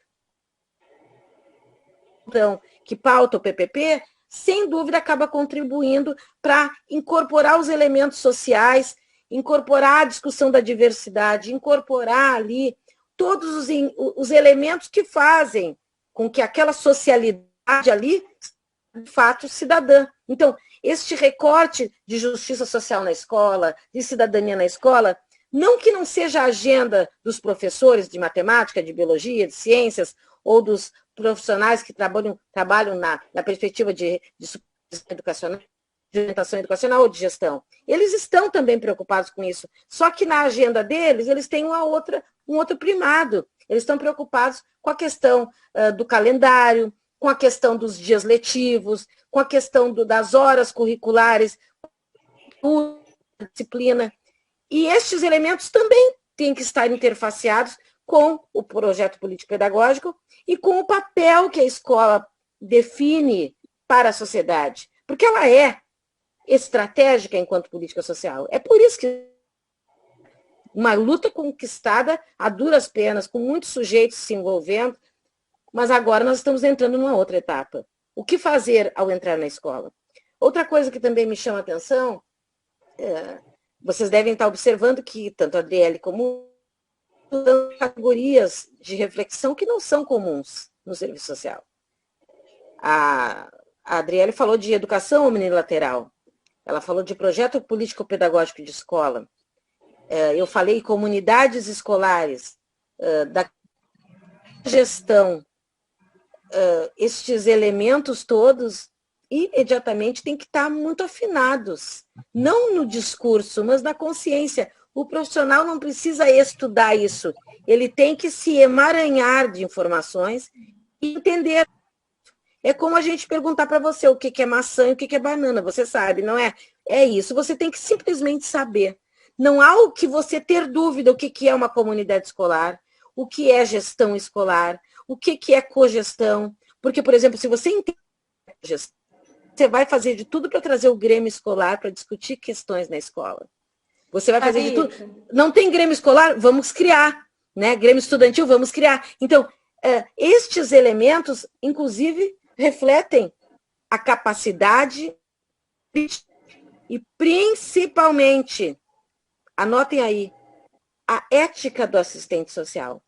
[SPEAKER 3] então, que pauta o PPP, sem dúvida acaba contribuindo para incorporar os elementos sociais, incorporar a discussão da diversidade, incorporar ali todos os elementos que fazem com que aquela socialidade ali, de fato, cidadã. Então, este recorte de justiça social na escola, de cidadania na escola, não que não seja a agenda dos professores de matemática, de biologia, de ciências, ou dos profissionais que trabalham na perspectiva de educacional, de orientação educacional ou de gestão. Eles estão também preocupados com isso. Só que na agenda deles, eles têm um outro primado. Eles estão preocupados com a questão do calendário, com a questão dos dias letivos, com a questão das horas curriculares, disciplina. E estes elementos também têm que estar interfaceados com o projeto político-pedagógico e com o papel que a escola define para a sociedade. Porque ela é estratégica enquanto política social. É por isso que uma luta conquistada a duras penas, com muitos sujeitos se envolvendo, mas agora nós estamos entrando numa outra etapa. O que fazer ao entrar na escola? Outra coisa que também me chama a atenção, vocês devem estar observando que tanto a Adriele como categorias de reflexão que não são comuns no serviço social. A Adriele falou de educação unilateral, ela falou de projeto político-pedagógico de escola, eu falei comunidades escolares, da gestão, estes elementos todos imediatamente têm que estar muito afinados, não no discurso, mas na consciência. O profissional não precisa estudar isso, ele tem que se emaranhar de informações e entender. É como a gente perguntar para você o que é maçã e o que é banana, você sabe, não é? É isso, você tem que simplesmente saber. Não há o que você ter dúvida o que é uma comunidade escolar, o que é gestão escolar, o que é cogestão. Porque, por exemplo, se você entende gestão, você vai fazer de tudo para trazer o grêmio escolar para discutir questões na escola. Você vai fazer de tudo. Não tem grêmio escolar? Vamos criar. Né? Grêmio estudantil? Vamos criar. Então, estes elementos, inclusive, refletem a capacidade e, principalmente, anotem aí, a ética do assistente social.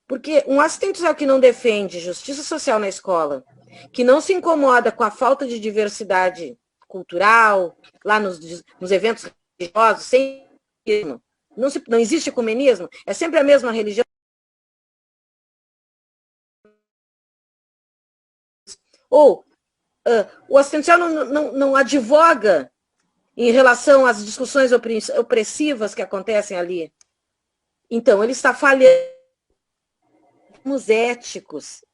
[SPEAKER 3] Porque um assistente social que não defende justiça social na escola, que não se incomoda com a falta de diversidade cultural, lá nos eventos religiosos, sem não existe ecumenismo, é sempre a mesma religião. Ou o assistente social não advoga em relação às discussões opressivas que acontecem ali. Então, ele está falhando éticos.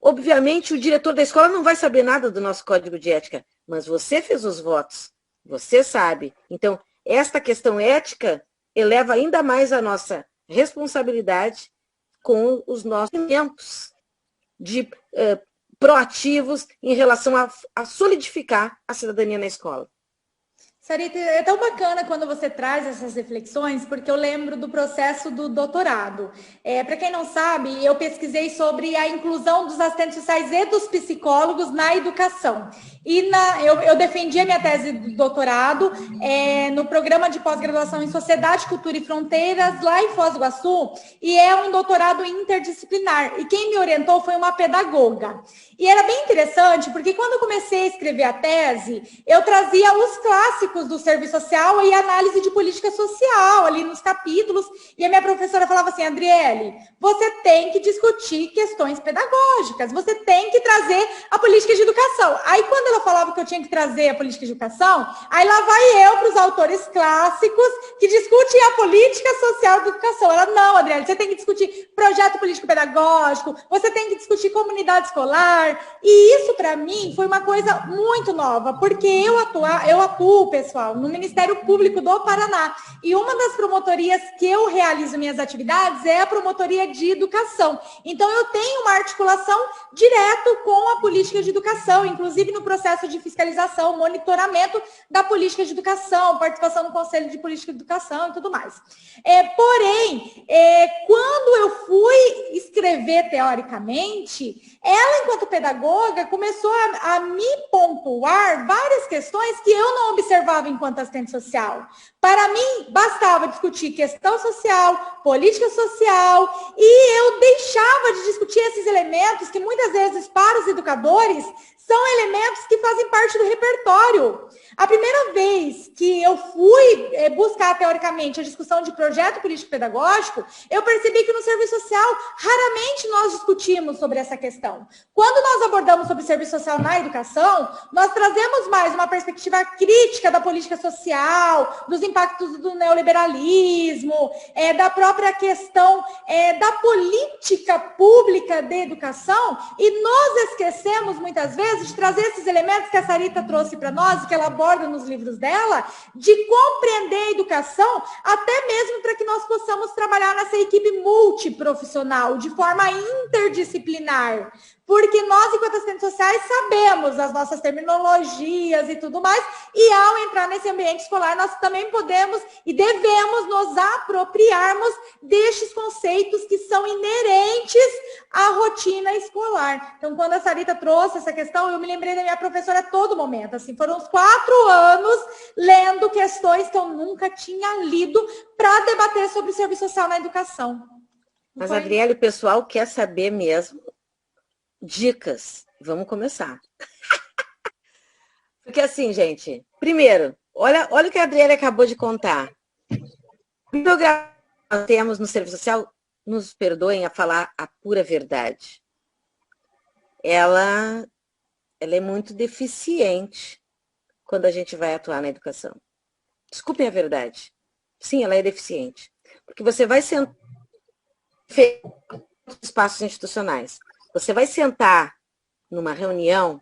[SPEAKER 3] Obviamente, o diretor da escola não vai saber nada do nosso código de ética, mas você fez os votos, você sabe. Então, esta questão ética eleva ainda mais a nossa responsabilidade com os nossos elementos de proativos em relação a solidificar a cidadania na escola.
[SPEAKER 2] Sarita, é tão bacana quando você traz essas reflexões, porque eu lembro do processo do doutorado. Para quem não sabe, eu pesquisei sobre a inclusão dos assistentes sociais e dos psicólogos na educação. E eu defendi a minha tese do doutorado no programa de pós-graduação em Sociedade, Cultura e Fronteiras, lá em Foz do Iguaçu, e é um doutorado interdisciplinar. E quem me orientou foi uma pedagoga. E era bem interessante, porque quando eu comecei a escrever a tese, eu trazia os clássicos do serviço social e análise de política social ali nos capítulos, e a minha professora falava assim, Adriele, você tem que discutir questões pedagógicas, você tem que trazer a política de educação. Aí quando ela falava que eu tinha que trazer a política de educação, aí lá vai eu para os autores clássicos que discutem a política social de educação. Ela, não, Adriele, você tem que discutir projeto político pedagógico, você tem que discutir comunidade escolar. E isso, para mim, foi uma coisa muito nova, porque eu atuo, pessoal, no Ministério Público do Paraná. E uma das promotorias que eu realizo minhas atividades é a promotoria de educação. Então, eu tenho uma articulação direto com a política de educação, inclusive no processo de fiscalização, monitoramento da política de educação, participação no Conselho de Política de Educação e tudo mais. Porém, quando eu fui escrever teoricamente, ela, enquanto pedagoga, começou a me pontuar várias questões que eu não observava enquanto assistente social. Para mim, bastava discutir questão social, política social, e eu deixava de discutir esses elementos que muitas vezes, para os educadores, são elementos que fazem parte do repertório. A primeira vez que eu fui buscar, teoricamente, a discussão de projeto político-pedagógico, eu percebi que no serviço social, raramente nós discutimos sobre essa questão. Quando nós abordamos sobre serviço social na educação, nós trazemos mais uma perspectiva crítica da política social, dos impactos do neoliberalismo, da própria questão da política pública de educação, e nós esquecemos, muitas vezes, de trazer esses elementos que a Sarita trouxe para nós, que ela aborda nos livros dela, de compreender a educação, até mesmo para que nós possamos trabalhar nessa equipe multiprofissional, de forma interdisciplinar. Porque nós, enquanto assistentes sociais, sabemos as nossas terminologias e tudo mais, e ao entrar nesse ambiente escolar, nós também podemos e devemos nos apropriarmos destes conceitos que são inerentes à rotina escolar. Então, quando a Sarita trouxe essa questão, eu me lembrei da minha professora a todo momento. Assim, foram uns 4 anos lendo questões que eu nunca tinha lido para debater sobre o serviço social na educação.
[SPEAKER 3] Mas, Adriele, o pessoal quer saber mesmo dicas. Vamos começar. Porque assim, gente, primeiro, olha o que a Adriele acabou de contar. O programa que nós temos no serviço social, nos perdoem a falar a pura verdade. Ela é muito deficiente quando a gente vai atuar na educação. Desculpem a verdade. Sim, ela é deficiente. Porque você vai sentar em espaços institucionais. Você vai sentar numa reunião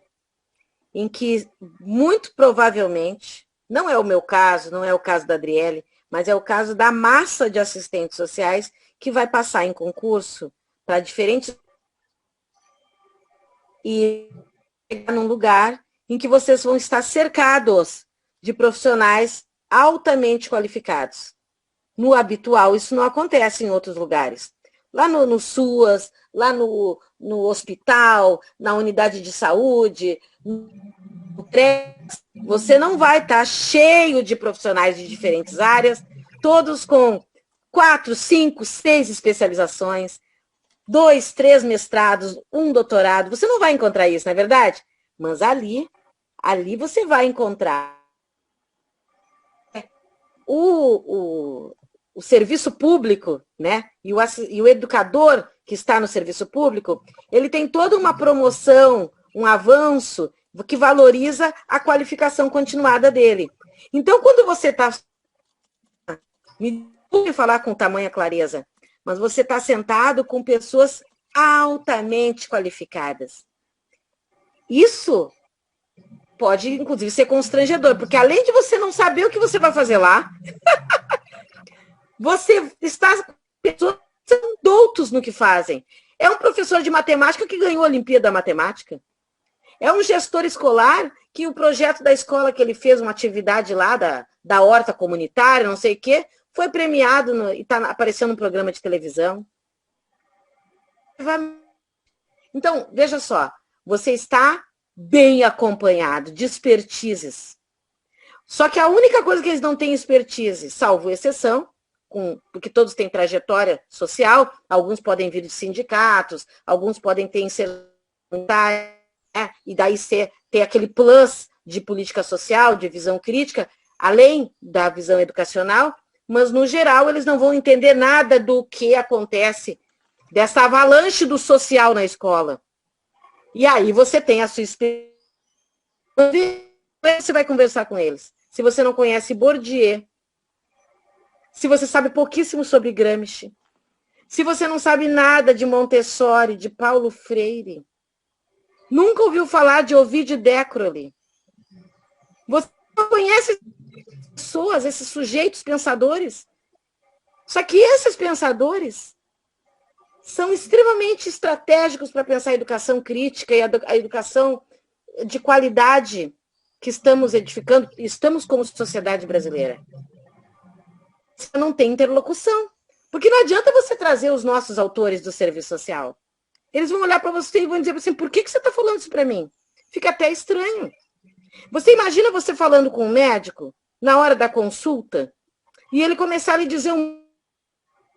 [SPEAKER 3] em que, muito provavelmente, não é o meu caso, não é o caso da Adriele, mas é o caso da massa de assistentes sociais que vai passar em concurso para diferentes e chegar num lugar em que vocês vão estar cercados de profissionais altamente qualificados. No habitual, isso não acontece em outros lugares. Lá no SUAS, lá no hospital, na unidade de saúde, você não vai estar cheio de profissionais de diferentes áreas, todos com 4, 5, 6 especializações, 2, 3 mestrados, 1 doutorado. Você não vai encontrar isso, não é verdade? Mas ali você vai encontrar o serviço público, né? E o educador que está no serviço público, ele tem toda uma promoção, um avanço que valoriza a qualificação continuada dele. Então, quando você está... Me desculpe falar com tamanha clareza, mas você está sentado com pessoas altamente qualificadas. Isso pode, inclusive, ser constrangedor, porque além de você não saber o que você vai fazer lá, você está com pessoas que são doutos no que fazem. É um professor de matemática que ganhou a Olimpíada da Matemática. É um gestor escolar que o projeto da escola que ele fez, uma atividade lá da horta comunitária, não sei o quê, foi premiado e está aparecendo num programa de televisão. Então, veja só, você está bem acompanhado de expertises. Só que a única coisa que eles não têm expertise, salvo exceção, porque todos têm trajetória social, alguns podem vir de sindicatos, alguns podem ter inserção, E daí ter aquele plus de política social, de visão crítica, além da visão educacional, mas, no geral, eles não vão entender nada do que acontece, dessa avalanche do social na escola. E aí você tem a sua experiência. Você vai conversar com eles. Se você não conhece Bourdieu, se você sabe pouquíssimo sobre Gramsci, se você não sabe nada de Montessori, de Paulo Freire, nunca ouviu falar de Ovidio Décroly, você não conhece pessoas, esses sujeitos pensadores. Só que esses pensadores são extremamente estratégicos para pensar a educação crítica e a educação de qualidade que estamos edificando, estamos como sociedade brasileira. Você não tem interlocução. Porque não adianta você trazer os nossos autores do serviço social. Eles vão olhar para você e vão dizer assim, por que você está falando isso para mim? Fica até estranho. Você imagina você falando com um médico, na hora da consulta, e ele começar a lhe dizer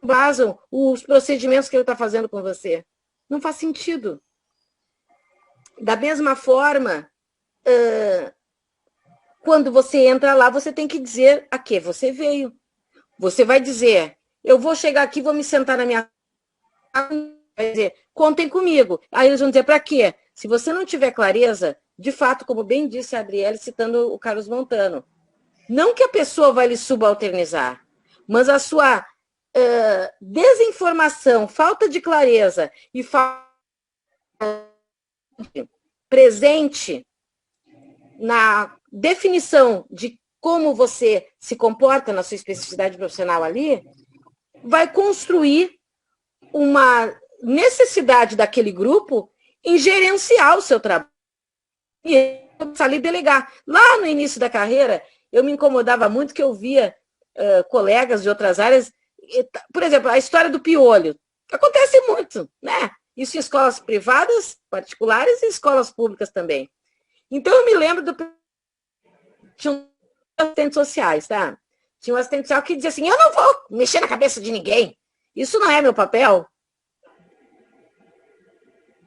[SPEAKER 3] basam os procedimentos que ele está fazendo com você. Não faz sentido. Da mesma forma, quando você entra lá, você tem que dizer a que você veio. Você vai dizer, eu vou chegar aqui, vou me sentar na minha casa, vai dizer, contem comigo. Aí eles vão dizer, para quê? Se você não tiver clareza, de fato, como bem disse a Adriele, citando o Carlos Montano, não que a pessoa vai lhe subalternizar, mas a sua desinformação, falta de clareza e falta presente na definição de como você se comporta na sua especificidade profissional ali, vai construir uma necessidade daquele grupo em gerenciar o seu trabalho. E ali delegar. Lá no início da carreira, eu me incomodava muito que eu via colegas de outras áreas, por exemplo, a história do piolho. Acontece muito, né? Isso em escolas privadas, particulares e escolas públicas também. Então, eu me lembro tinha assistentes sociais, tá? Tinha um assistente social que dizia assim, eu não vou mexer na cabeça de ninguém. Isso não é meu papel.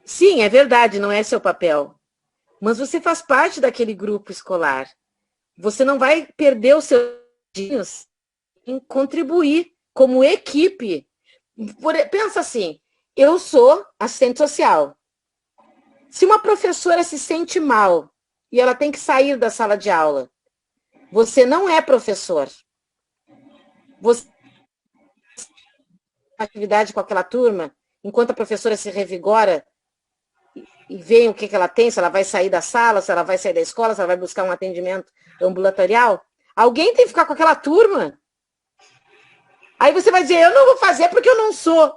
[SPEAKER 3] Sim, é verdade, não é seu papel. Mas você faz parte daquele grupo escolar. Você não vai perder os seus dias em contribuir como equipe. Pensa assim, eu sou assistente social. Se uma professora se sente mal e ela tem que sair da sala de aula, você não é professor. Você atividade com aquela turma, enquanto a professora se revigora e vê o que ela tem, se ela vai sair da sala, se ela vai sair da escola, se ela vai buscar um atendimento ambulatorial, alguém tem que ficar com aquela turma. Aí você vai dizer, eu não vou fazer porque eu não sou.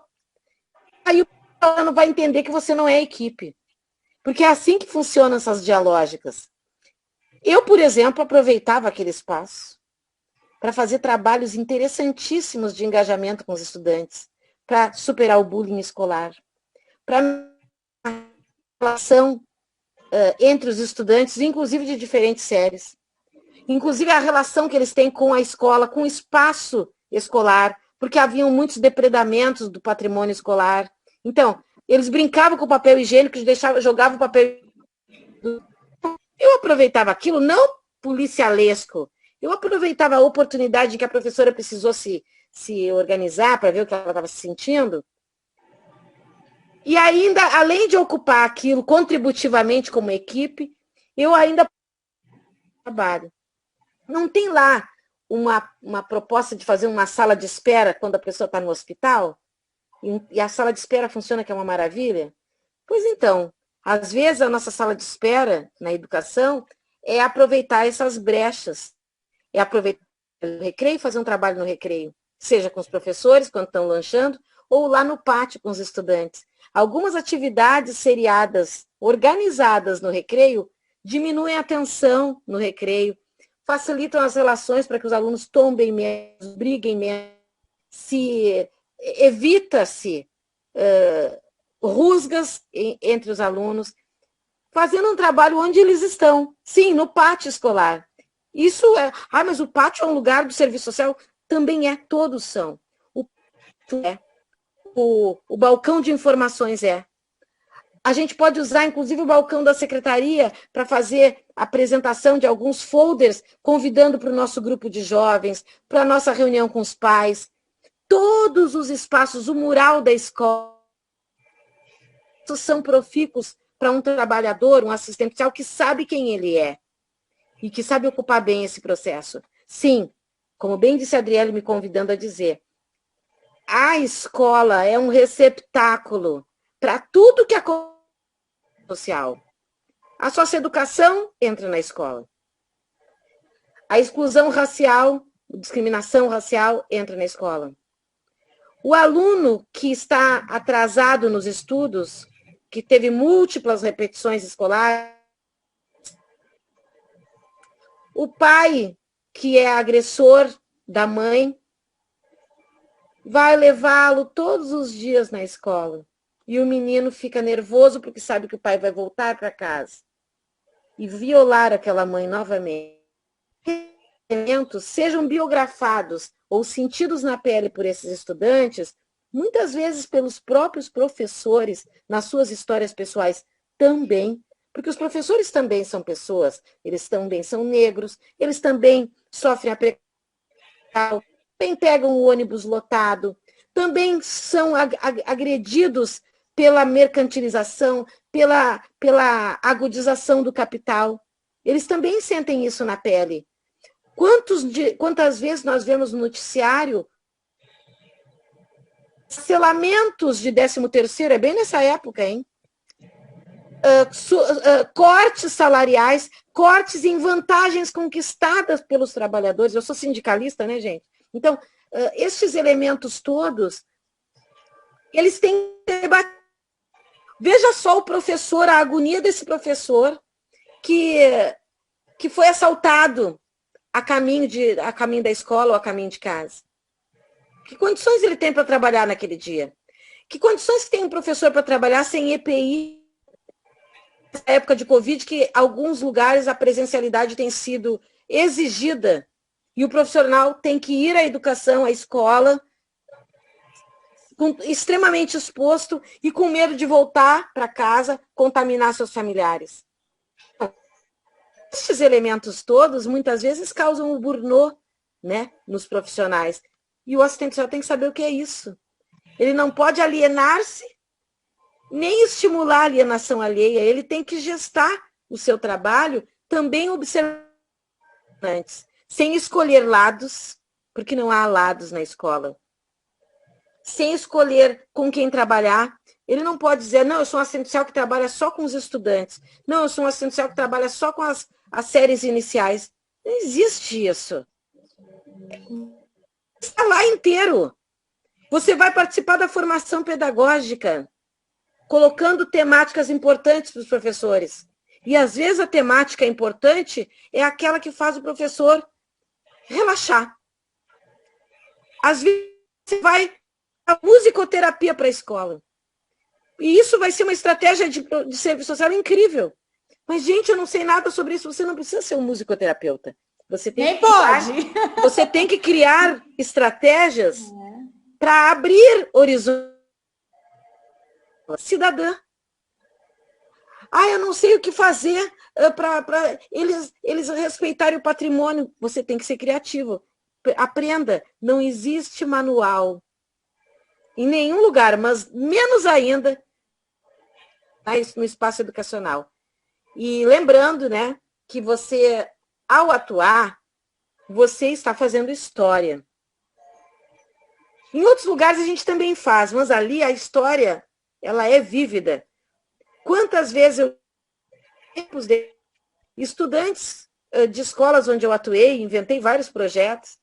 [SPEAKER 3] Aí ela não vai entender que você não é equipe. Porque é assim que funcionam essas dialógicas. Eu, por exemplo, aproveitava aquele espaço para fazer trabalhos interessantíssimos de engajamento com os estudantes, para superar o bullying escolar, para a relação entre os estudantes, inclusive de diferentes séries, inclusive a relação que eles têm com a escola, com o espaço escolar, porque haviam muitos depredamentos do patrimônio escolar. Então, eles brincavam com o papel higiênico, jogavam o papel. Eu aproveitava aquilo, não policialesco, eu aproveitava a oportunidade em que a professora precisou se organizar para ver o que ela estava se sentindo. E ainda, além de ocupar aquilo contributivamente como equipe, eu ainda trabalho. Não tem lá uma proposta de fazer uma sala de espera quando a pessoa está no hospital? E a sala de espera funciona, que é uma maravilha? Pois então, às vezes a nossa sala de espera na educação é aproveitar essas brechas, é aproveitar o recreio e fazer um trabalho no recreio, seja com os professores, quando estão lanchando, ou lá no pátio com os estudantes. Algumas atividades seriadas, organizadas no recreio, diminuem a tensão no recreio, facilitam as relações para que os alunos tombem menos, briguem menos, evita-se rusgas entre os alunos, fazendo um trabalho onde eles estão. Sim, no pátio escolar. Isso é... mas o pátio é um lugar do serviço social? Também é, todos são. O balcão de informações é. A gente pode usar, inclusive, o balcão da secretaria para fazer a apresentação de alguns folders, convidando para o nosso grupo de jovens, para a nossa reunião com os pais. Todos os espaços, o mural da escola, são profícuos para um trabalhador, um assistente social que sabe quem ele é e que sabe ocupar bem esse processo. Sim, como bem disse a Adriele, me convidando a dizer, a escola é um receptáculo para tudo que acontece social. A socioeducação entra na escola. A exclusão racial, a discriminação racial entra na escola. O aluno que está atrasado nos estudos, que teve múltiplas repetições escolares, o pai que é agressor da mãe, vai levá-lo todos os dias na escola. E o menino fica nervoso porque sabe que o pai vai voltar para casa e violar aquela mãe novamente. Elementos sejam biografados ou sentidos na pele por esses estudantes, muitas vezes pelos próprios professores, nas suas histórias pessoais também, porque os professores também são pessoas, eles também são negros, eles também sofrem a precariedade, também pegam o ônibus lotado, também são agredidos pela mercantilização, pela agudização do capital. Eles também sentem isso na pele. Quantas vezes nós vemos no noticiário selamentos de 13º, é bem nessa época, hein? Cortes salariais, cortes em vantagens conquistadas pelos trabalhadores. Eu sou sindicalista, né, gente? Então, esses elementos todos, eles têm que debater. Veja só o professor, a agonia desse professor que foi assaltado a caminho da escola ou a caminho de casa. Que condições ele tem para trabalhar naquele dia? Que condições tem um professor para trabalhar sem EPI? Na época de Covid, que alguns lugares a presencialidade tem sido exigida e o profissional tem que ir à educação, à escola, extremamente exposto e com medo de voltar para casa, contaminar seus familiares. Esses elementos todos, muitas vezes, causam um burnout, né, nos profissionais. E o assistente social tem que saber o que é isso. Ele não pode alienar-se, nem estimular a alienação alheia. Ele tem que gestar o seu trabalho, também observando antes, sem escolher lados, porque não há lados na escola. Sem escolher com quem trabalhar. Ele não pode dizer, não, eu sou um assistente social que trabalha só com os estudantes. Não, eu sou um assistente social que trabalha só com as séries iniciais. Não existe isso. Está lá inteiro. Você vai participar da formação pedagógica, colocando temáticas importantes para os professores. E, às vezes, a temática importante é aquela que faz o professor relaxar. Às vezes, você vai a musicoterapia para a escola. E isso vai ser uma estratégia de serviço social incrível. Mas, gente, eu não sei nada sobre isso. Você não precisa ser um musicoterapeuta. Você tem
[SPEAKER 2] Nem pode.
[SPEAKER 3] Você tem que criar estratégias para abrir horizontes. Cidadã. Eu não sei o que fazer para eles respeitarem o patrimônio. Você tem que ser criativo. Aprenda. Não existe manual em nenhum lugar, mas menos ainda no espaço educacional. E lembrando, né, que você, ao atuar, você está fazendo história. Em outros lugares a gente também faz, mas ali a história, ela é vívida. Quantas vezes estudantes de escolas onde eu atuei, inventei vários projetos,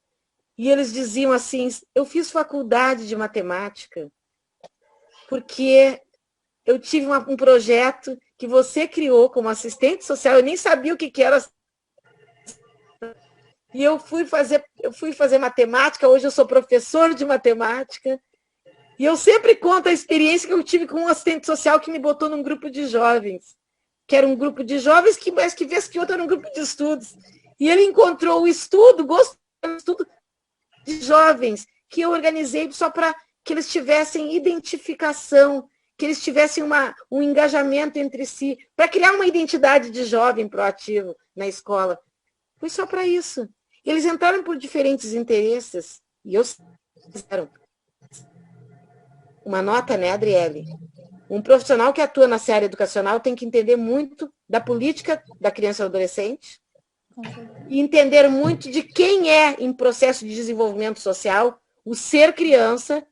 [SPEAKER 3] e eles diziam assim, eu fiz faculdade de matemática porque eu tive um projeto que você criou como assistente social, eu nem sabia o que era. E eu fui fazer matemática, hoje eu sou professor de matemática, e eu sempre conto a experiência que eu tive com um assistente social que me botou num grupo de jovens, que era um grupo de jovens, mas que vez que outro era um grupo de estudos. E ele encontrou o estudo, gostou do estudo de jovens, que eu organizei só para que eles tivessem identificação, que eles tivessem um engajamento entre si, para criar uma identidade de jovem proativo na escola. Foi só para isso. Eles entraram por diferentes interesses, e eu fizeram uma nota, né, Adriele? Um profissional que atua na área educacional tem que entender muito da política da criança e adolescente e entender muito de quem é em processo de desenvolvimento social, o ser criança,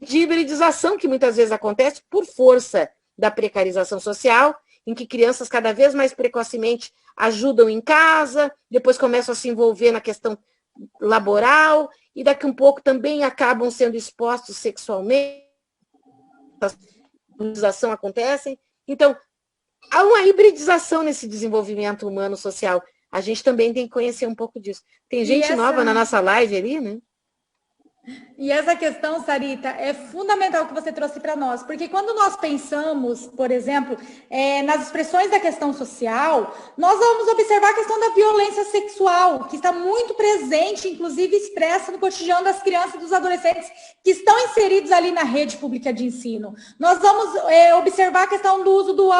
[SPEAKER 3] de hibridização que muitas vezes acontece por força da precarização social, em que crianças cada vez mais precocemente ajudam em casa, depois começam a se envolver na questão laboral e daqui um pouco também acabam sendo expostos sexualmente. A hibridização acontece. Então, há uma hibridização nesse desenvolvimento humano social. A gente também tem que conhecer um pouco disso. Tem gente nova na nossa live ali, né?
[SPEAKER 2] E essa questão, Sarita, é fundamental que você trouxe para nós, porque quando nós pensamos, por exemplo, nas expressões da questão social, nós vamos observar a questão da violência sexual, que está muito presente, inclusive expressa no cotidiano das crianças e dos adolescentes que estão inseridos ali na rede pública de ensino. Nós vamos observar a questão do uso do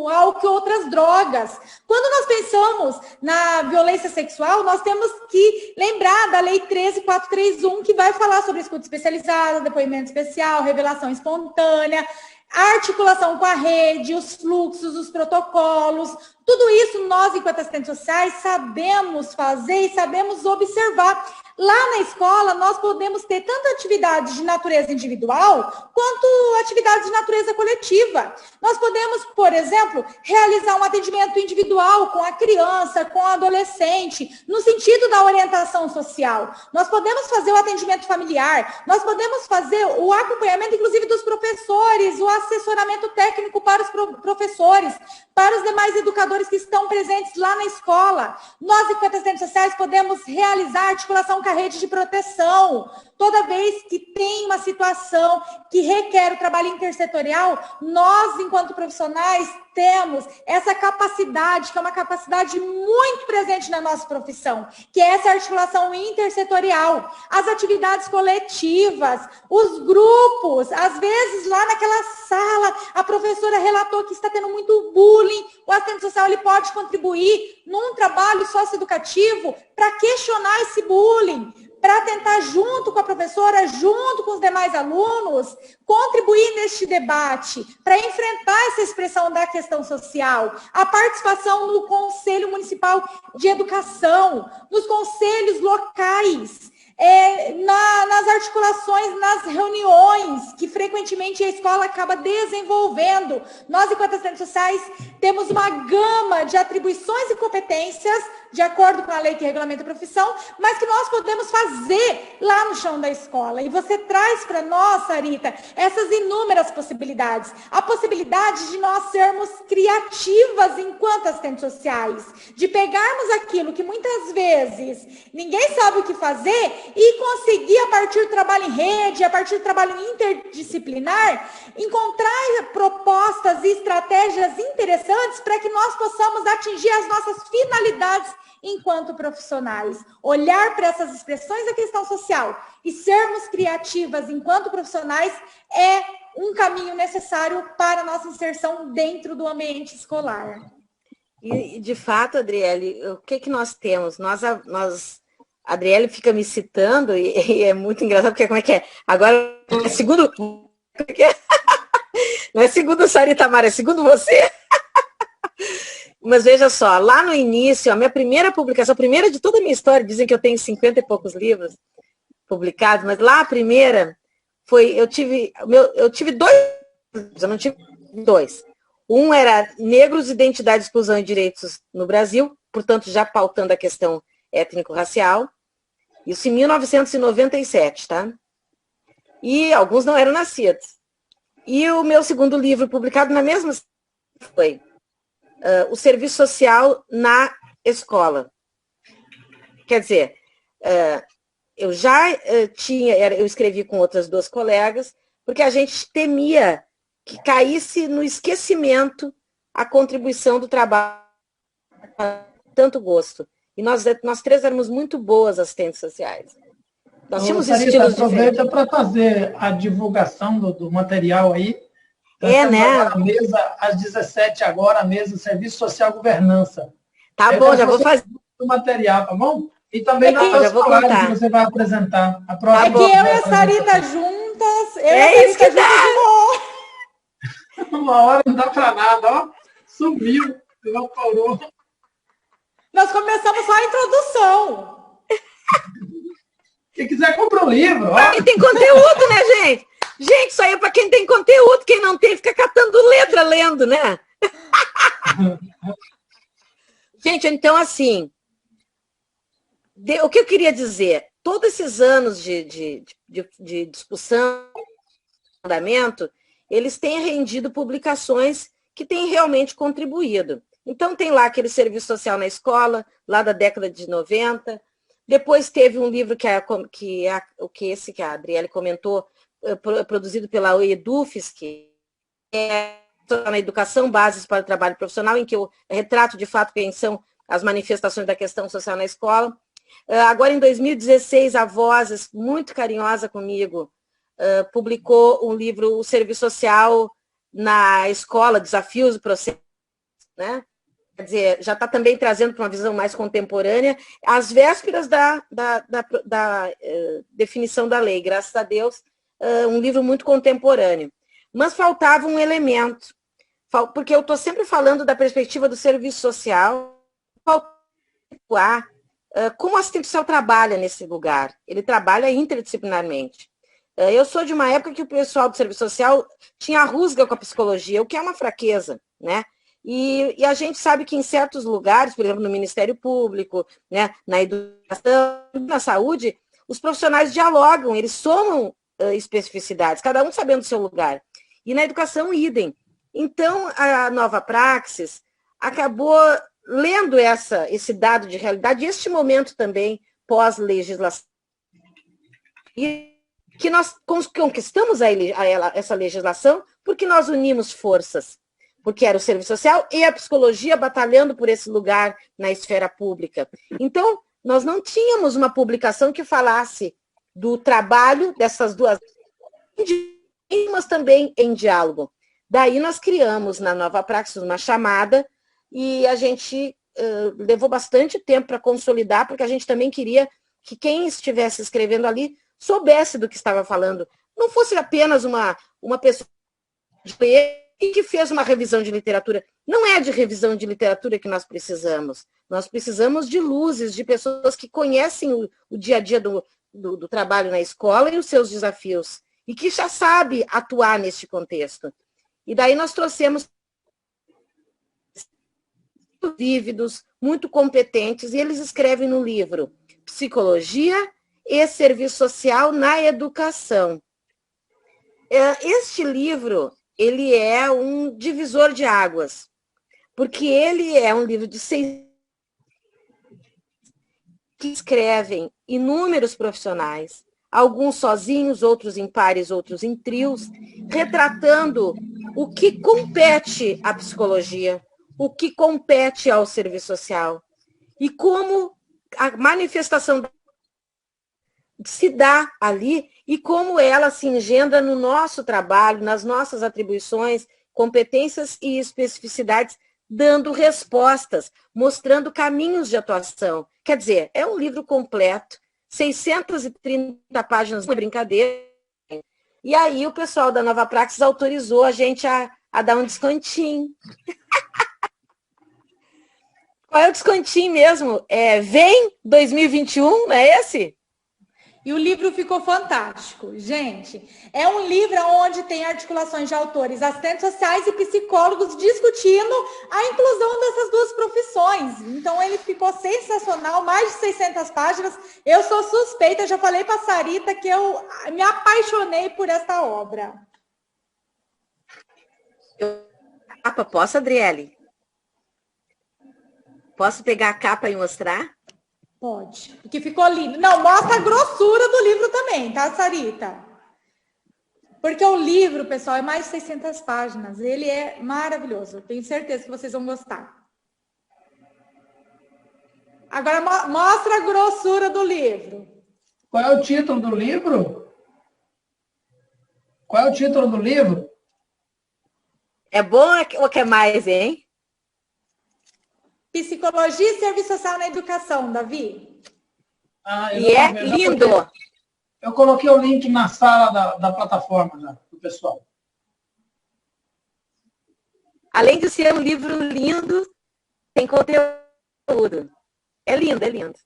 [SPEAKER 2] álcool e outras drogas. Quando nós pensamos na violência sexual, nós temos que lembrar da Lei 13.431, que vai falar sobre escuta especializada, depoimento especial, revelação espontânea, a articulação com a rede, os fluxos, os protocolos, tudo isso nós, enquanto assistentes sociais, sabemos fazer e sabemos observar. Lá na escola, nós podemos ter tanto atividades de natureza individual, quanto atividades de natureza coletiva. Nós podemos, por exemplo, realizar um atendimento individual com a criança, com o adolescente, no sentido da orientação social. Nós podemos fazer o atendimento familiar, nós podemos fazer o acompanhamento, inclusive, dos professores, o assessoramento técnico para os professores, para os demais educadores que estão presentes lá na escola. Nós, enquanto assistentes sociais, podemos realizar articulação com a rede de proteção. Toda vez que tem uma situação que requer o trabalho intersetorial, nós, enquanto profissionais, temos essa capacidade, que é uma capacidade muito presente na nossa profissão, que é essa articulação intersetorial, as atividades coletivas, os grupos. Às vezes, lá naquela sala, a professora relatou que está tendo muito bullying, o assistente social ele pode contribuir num trabalho socioeducativo para questionar esse bullying, para tentar, junto com a professora, junto com os demais alunos, contribuir neste debate, para enfrentar essa expressão da questão social, a participação no Conselho Municipal de Educação, nos conselhos locais, nas articulações, nas reuniões que frequentemente a escola acaba desenvolvendo. Nós, enquanto assistentes sociais, temos uma gama de atribuições e competências de acordo com a lei que regulamenta a profissão, mas que nós podemos fazer lá no chão da escola. E você traz para nós, Sarita, essas inúmeras possibilidades. A possibilidade de nós sermos criativas enquanto assistentes sociais, de pegarmos aquilo que muitas vezes ninguém sabe o que fazer e conseguir, a partir do trabalho em rede, a partir do trabalho interdisciplinar, encontrar propostas e estratégias interessantes para que nós possamos atingir as nossas finalidades enquanto profissionais. Olhar para essas expressões da questão social e sermos criativas enquanto profissionais é um caminho necessário para a nossa inserção dentro do ambiente escolar.
[SPEAKER 3] E, de fato, Adriele, o que nós temos? A Adriele fica me citando e é muito engraçado, porque como é que é? Agora, segundo... Não é segundo Sarita Mara, é segundo você. Mas veja só, lá no início, a minha primeira publicação, a primeira de toda a minha história, dizem que eu tenho 50 e poucos livros publicados, mas lá a primeira foi, eu tive dois, eu não tive dois. Um era Negros, Identidade, Exclusão e Direitos no Brasil, portanto já pautando a questão étnico-racial, isso em 1997, tá? E alguns não eram nascidos. E o meu segundo livro publicado na mesma foi o serviço social na escola. Quer dizer, eu já eu escrevi com outras duas colegas, porque a gente temia que caísse no esquecimento a contribuição do trabalho com tanto gosto. E nós três éramos muito boas assistentes sociais. Nós tínhamos
[SPEAKER 1] Sarita,
[SPEAKER 3] estilos
[SPEAKER 1] aproveita
[SPEAKER 3] diferentes.
[SPEAKER 1] para fazer a divulgação do material aí. Nós
[SPEAKER 3] É,
[SPEAKER 1] temos
[SPEAKER 3] né?
[SPEAKER 1] agora a mesa, às 17 agora, a mesa Serviço Social Governança.
[SPEAKER 3] Tá
[SPEAKER 1] Eu
[SPEAKER 3] bom,
[SPEAKER 1] quero
[SPEAKER 3] já
[SPEAKER 1] que
[SPEAKER 3] vou
[SPEAKER 1] você
[SPEAKER 3] fazer.
[SPEAKER 1] o material, tá bom? E também
[SPEAKER 3] Tá bom, já
[SPEAKER 1] das
[SPEAKER 3] vou
[SPEAKER 1] colagens que
[SPEAKER 3] contar.
[SPEAKER 1] você vai apresentar. A
[SPEAKER 2] É
[SPEAKER 1] próxima
[SPEAKER 2] que
[SPEAKER 3] bom.
[SPEAKER 2] eu
[SPEAKER 1] você
[SPEAKER 2] e
[SPEAKER 1] vai
[SPEAKER 2] a Sarita
[SPEAKER 1] apresentar.
[SPEAKER 2] juntas,
[SPEAKER 3] É isso que dá.
[SPEAKER 1] Uma hora não dá para nada, ó. Sumiu, evaporou.
[SPEAKER 2] Nós começamos só a introdução.
[SPEAKER 1] Quem quiser, compra o livro, ó.
[SPEAKER 3] Quem tem conteúdo, né, gente? Gente, isso aí é para quem tem conteúdo. Quem não tem, fica catando letra lendo, né? Gente, então, assim, o que eu queria dizer? Todos esses anos de discussão, fundamento, eles têm rendido publicações que têm realmente contribuído. Então, tem lá aquele serviço social na escola, lá da década de 90. Depois teve um livro que a Adriele comentou, produzido pela EDUFES, que é na educação, bases para o trabalho profissional, em que eu retrato de fato quem são as manifestações da questão social na escola. Agora, em 2016, a Vozes, muito carinhosa comigo, publicou um livro, O Serviço Social na Escola, Desafios e Processos, né? Quer dizer, já está também trazendo para uma visão mais contemporânea, às vésperas da definição da lei, graças a Deus, um livro muito contemporâneo. Mas faltava um elemento, porque eu estou sempre falando da perspectiva do serviço social, como o assistente social trabalha nesse lugar. Ele trabalha interdisciplinarmente. Eu sou de uma época que o pessoal do serviço social tinha rusga com a psicologia, o que é uma fraqueza, né? E a gente sabe que em certos lugares, por exemplo, no Ministério Público, né, na educação, na saúde, os profissionais dialogam, eles somam especificidades, cada um sabendo o seu lugar. E na educação, idem. Então, a Nova Praxis acabou lendo esse dado de realidade, e este momento também pós-legislação, e que nós conquistamos essa legislação porque nós unimos forças, porque era o serviço social e a psicologia batalhando por esse lugar na esfera pública. Então, nós não tínhamos uma publicação que falasse do trabalho dessas duas, mas também em diálogo. Daí nós criamos na Nova Praxis uma chamada e a gente levou bastante tempo para consolidar, porque a gente também queria que quem estivesse escrevendo ali soubesse do que estava falando. Não fosse apenas uma pessoa que fez uma revisão de literatura. Não é de revisão de literatura que nós precisamos. Nós precisamos de luzes, de pessoas que conhecem o dia a dia do trabalho na escola e os seus desafios, e que já sabe atuar neste contexto. E daí nós trouxemos vívidos, muito competentes, e eles escrevem no livro Psicologia e Serviço Social na Educação. Este livro, ele é um divisor de águas, porque ele é um livro de 6 que escrevem inúmeros profissionais, alguns sozinhos, outros em pares, outros em trios, retratando o que compete à psicologia, o que compete ao serviço social e como a manifestação se dá ali e como ela se engendra no nosso trabalho, nas nossas atribuições, competências e especificidades, dando respostas, mostrando caminhos de atuação. Quer dizer, é um livro completo, 630 páginas, não é brincadeira. E aí o pessoal da Nova Praxis autorizou a gente a dar um descontinho. Qual é o descontinho mesmo? Vem 2021, não é esse?
[SPEAKER 2] E o livro ficou fantástico. Gente, é um livro onde tem articulações de autores, assistentes sociais e psicólogos discutindo a inclusão dessas duas profissões. Então, ele ficou sensacional, mais de 600 páginas. Eu sou suspeita, já falei para a Sarita que eu me apaixonei por essa obra.
[SPEAKER 3] Posso, Adriele? Posso pegar a capa e mostrar?
[SPEAKER 2] Pode, porque ficou lindo. Não, mostra a grossura do livro também, tá, Sarita? Porque o livro, pessoal, é mais de 600 páginas. Ele é maravilhoso. Tenho certeza que vocês vão gostar. Agora, mostra a grossura do livro.
[SPEAKER 1] Qual é o título do livro? Qual é o título do livro?
[SPEAKER 3] É bom ou quer mais, hein?
[SPEAKER 2] Psicologia e Serviço Social na Educação, Davi.
[SPEAKER 3] E é lindo.
[SPEAKER 1] Eu coloquei o link na sala da plataforma já, do pessoal.
[SPEAKER 3] Além de ser um livro lindo, tem conteúdo. É lindo, é lindo.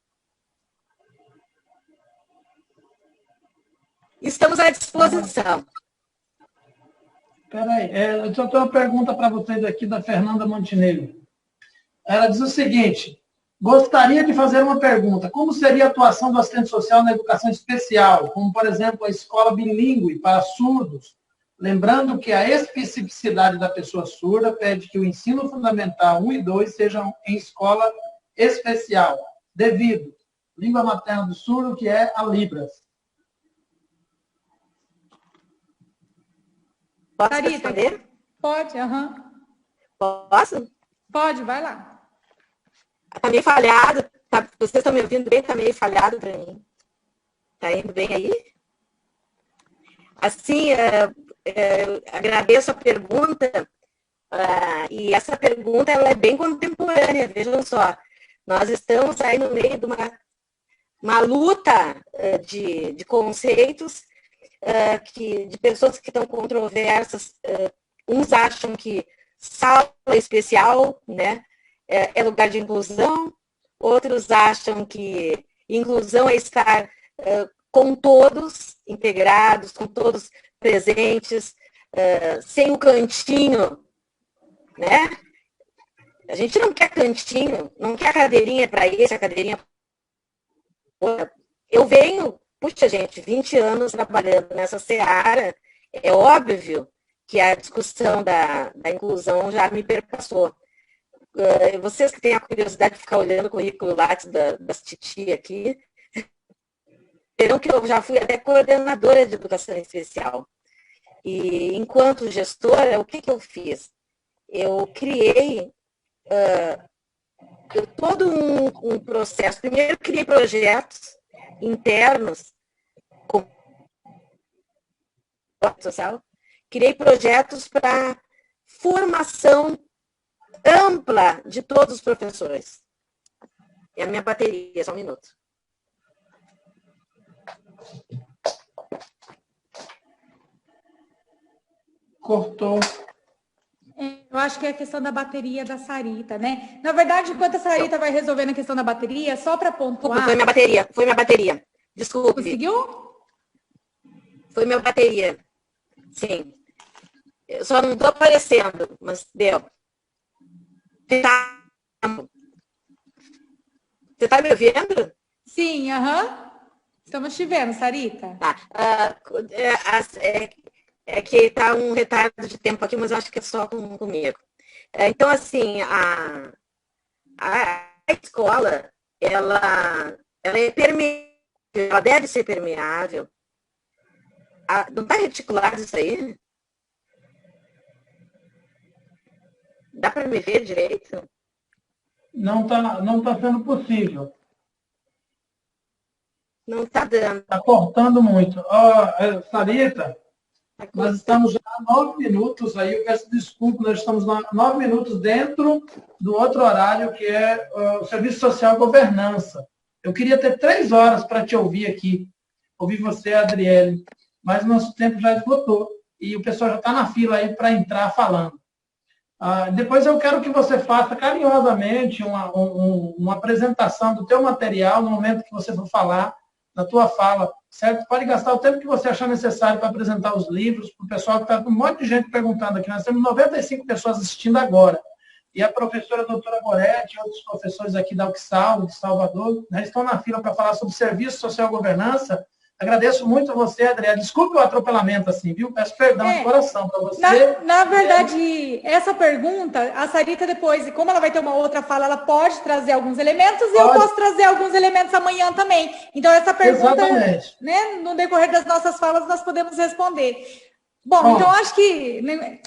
[SPEAKER 3] Estamos à disposição.
[SPEAKER 1] Espera aí, eu só tenho uma pergunta para vocês aqui da Fernanda Montenegro. Ela diz o seguinte: gostaria de fazer uma pergunta. Como seria a atuação do assistente social na educação especial, como, por exemplo, a escola bilíngue para surdos? Lembrando que a especificidade da pessoa surda pede que o ensino fundamental 1 e 2 sejam em escola especial, devido língua materna do surdo, que é a Libras.
[SPEAKER 3] Posso responder?
[SPEAKER 2] Pode, aham.
[SPEAKER 3] Posso?
[SPEAKER 2] Pode, vai lá.
[SPEAKER 3] Tá meio falhado. Tá, vocês estão me ouvindo bem? Tá meio falhado para mim. Tá indo bem aí? Assim, agradeço a pergunta. E essa pergunta ela é bem contemporânea, vejam só. Nós estamos aí no meio de uma luta de conceitos, de pessoas que estão controversas. Uns acham que sala especial, né, é lugar de inclusão, outros acham que inclusão é estar com todos integrados, com todos presentes, sem o cantinho, né? A gente não quer cantinho, não quer cadeirinha para esse, a cadeirinha para outra. Eu venho, puxa gente, 20 anos trabalhando nessa seara, é óbvio que a discussão da inclusão já me perpassou. Vocês que têm a curiosidade de ficar olhando o currículo Lattes das titi aqui, verão que eu já fui até coordenadora de educação especial. E, enquanto gestora, o que eu fiz? Eu criei todo um processo. Primeiro, criei projetos internos com social. Criei projetos para formação ampla de todos os professores. É a minha bateria, só um minuto.
[SPEAKER 1] Cortou.
[SPEAKER 2] Eu acho que é a questão da bateria da Sarita, né? Na verdade, enquanto a Sarita vai resolvendo a questão da bateria, só para pontuar...
[SPEAKER 3] Foi minha bateria. Desculpe.
[SPEAKER 2] Conseguiu?
[SPEAKER 3] Foi minha bateria. Sim. Eu só não estou aparecendo, mas deu. Você está me ouvindo?
[SPEAKER 2] Sim, aham. Estamos te vendo, Sarita.
[SPEAKER 3] Tá. É que está um retardo de tempo aqui, mas eu acho que é só comigo. Então, assim, a escola, ela é permeável, ela deve ser permeável. Não está reticulado isso aí? Dá para me ver direito?
[SPEAKER 1] Não tá sendo possível.
[SPEAKER 3] Não está dando.
[SPEAKER 1] Está cortando muito. Sarita, nós estamos já há 9 minutos aí, eu peço desculpa, nós estamos 9 minutos dentro do outro horário, que é o Serviço Social e Governança. Eu queria ter 3 horas para te ouvir aqui, ouvir você, Adriele, mas o nosso tempo já esgotou e o pessoal já está na fila aí para entrar falando. Depois eu quero que você faça carinhosamente uma apresentação do teu material no momento que você for falar, na tua fala, certo? Pode gastar o tempo que você achar necessário para apresentar os livros para o pessoal, que está um monte de gente perguntando aqui. Nós temos 95 pessoas assistindo agora. E a professora doutora Moretti e outros professores aqui da UXAL, de Salvador, né, estão na fila para falar sobre Serviço Social e Governança. Agradeço muito a você, Adriana. Desculpe o atropelamento assim, viu? Peço perdão de coração para você.
[SPEAKER 2] Na verdade, essa pergunta, a Sarita depois, como ela vai ter uma outra fala, ela pode trazer alguns elementos e eu posso trazer alguns elementos amanhã também. Então, essa pergunta, né, no decorrer das nossas falas, nós podemos responder. Bom, então acho que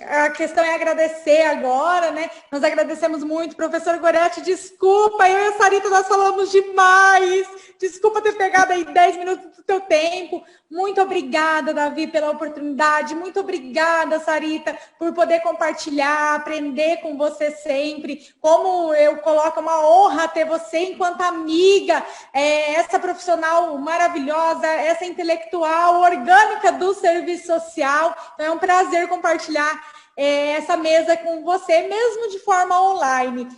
[SPEAKER 2] a questão é agradecer agora, né? Nós agradecemos muito. Professor Goretti, desculpa, eu e a Sarita, nós falamos demais. Desculpa ter pegado aí 10 minutos do teu tempo. Muito obrigada, Davi, pela oportunidade. Muito obrigada, Sarita, por poder compartilhar, aprender com você sempre. Como eu coloco, é uma honra ter você enquanto amiga, essa profissional maravilhosa, essa intelectual orgânica do serviço social. Então, é um prazer compartilhar essa mesa com você, mesmo de forma online.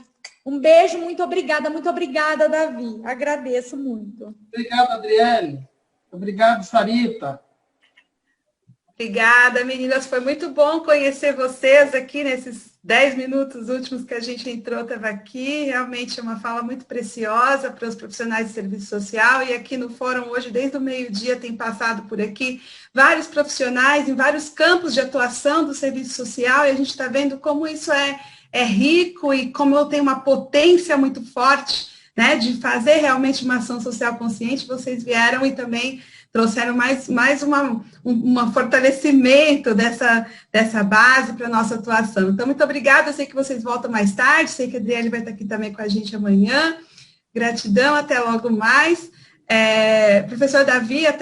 [SPEAKER 2] Um beijo, muito obrigada, Davi. Agradeço muito.
[SPEAKER 1] Obrigado, Adriele. Obrigado, Sarita.
[SPEAKER 4] Obrigada, meninas. Foi muito bom conhecer vocês aqui nesses 10 minutos últimos que a gente entrou, estava aqui. Realmente é uma fala muito preciosa para os profissionais de serviço social. E aqui no fórum, hoje, desde o meio-dia, tem passado por aqui vários profissionais em vários campos de atuação do serviço social. E a gente está vendo como isso é rico e como eu tenho uma potência muito forte, né, de fazer realmente uma ação social consciente. Vocês vieram e também trouxeram mais um fortalecimento dessa base para a nossa atuação. Então, muito obrigada, eu sei que vocês voltam mais tarde, sei que a Adriele vai estar aqui também com a gente amanhã. Gratidão, até logo mais. Professor Davi, até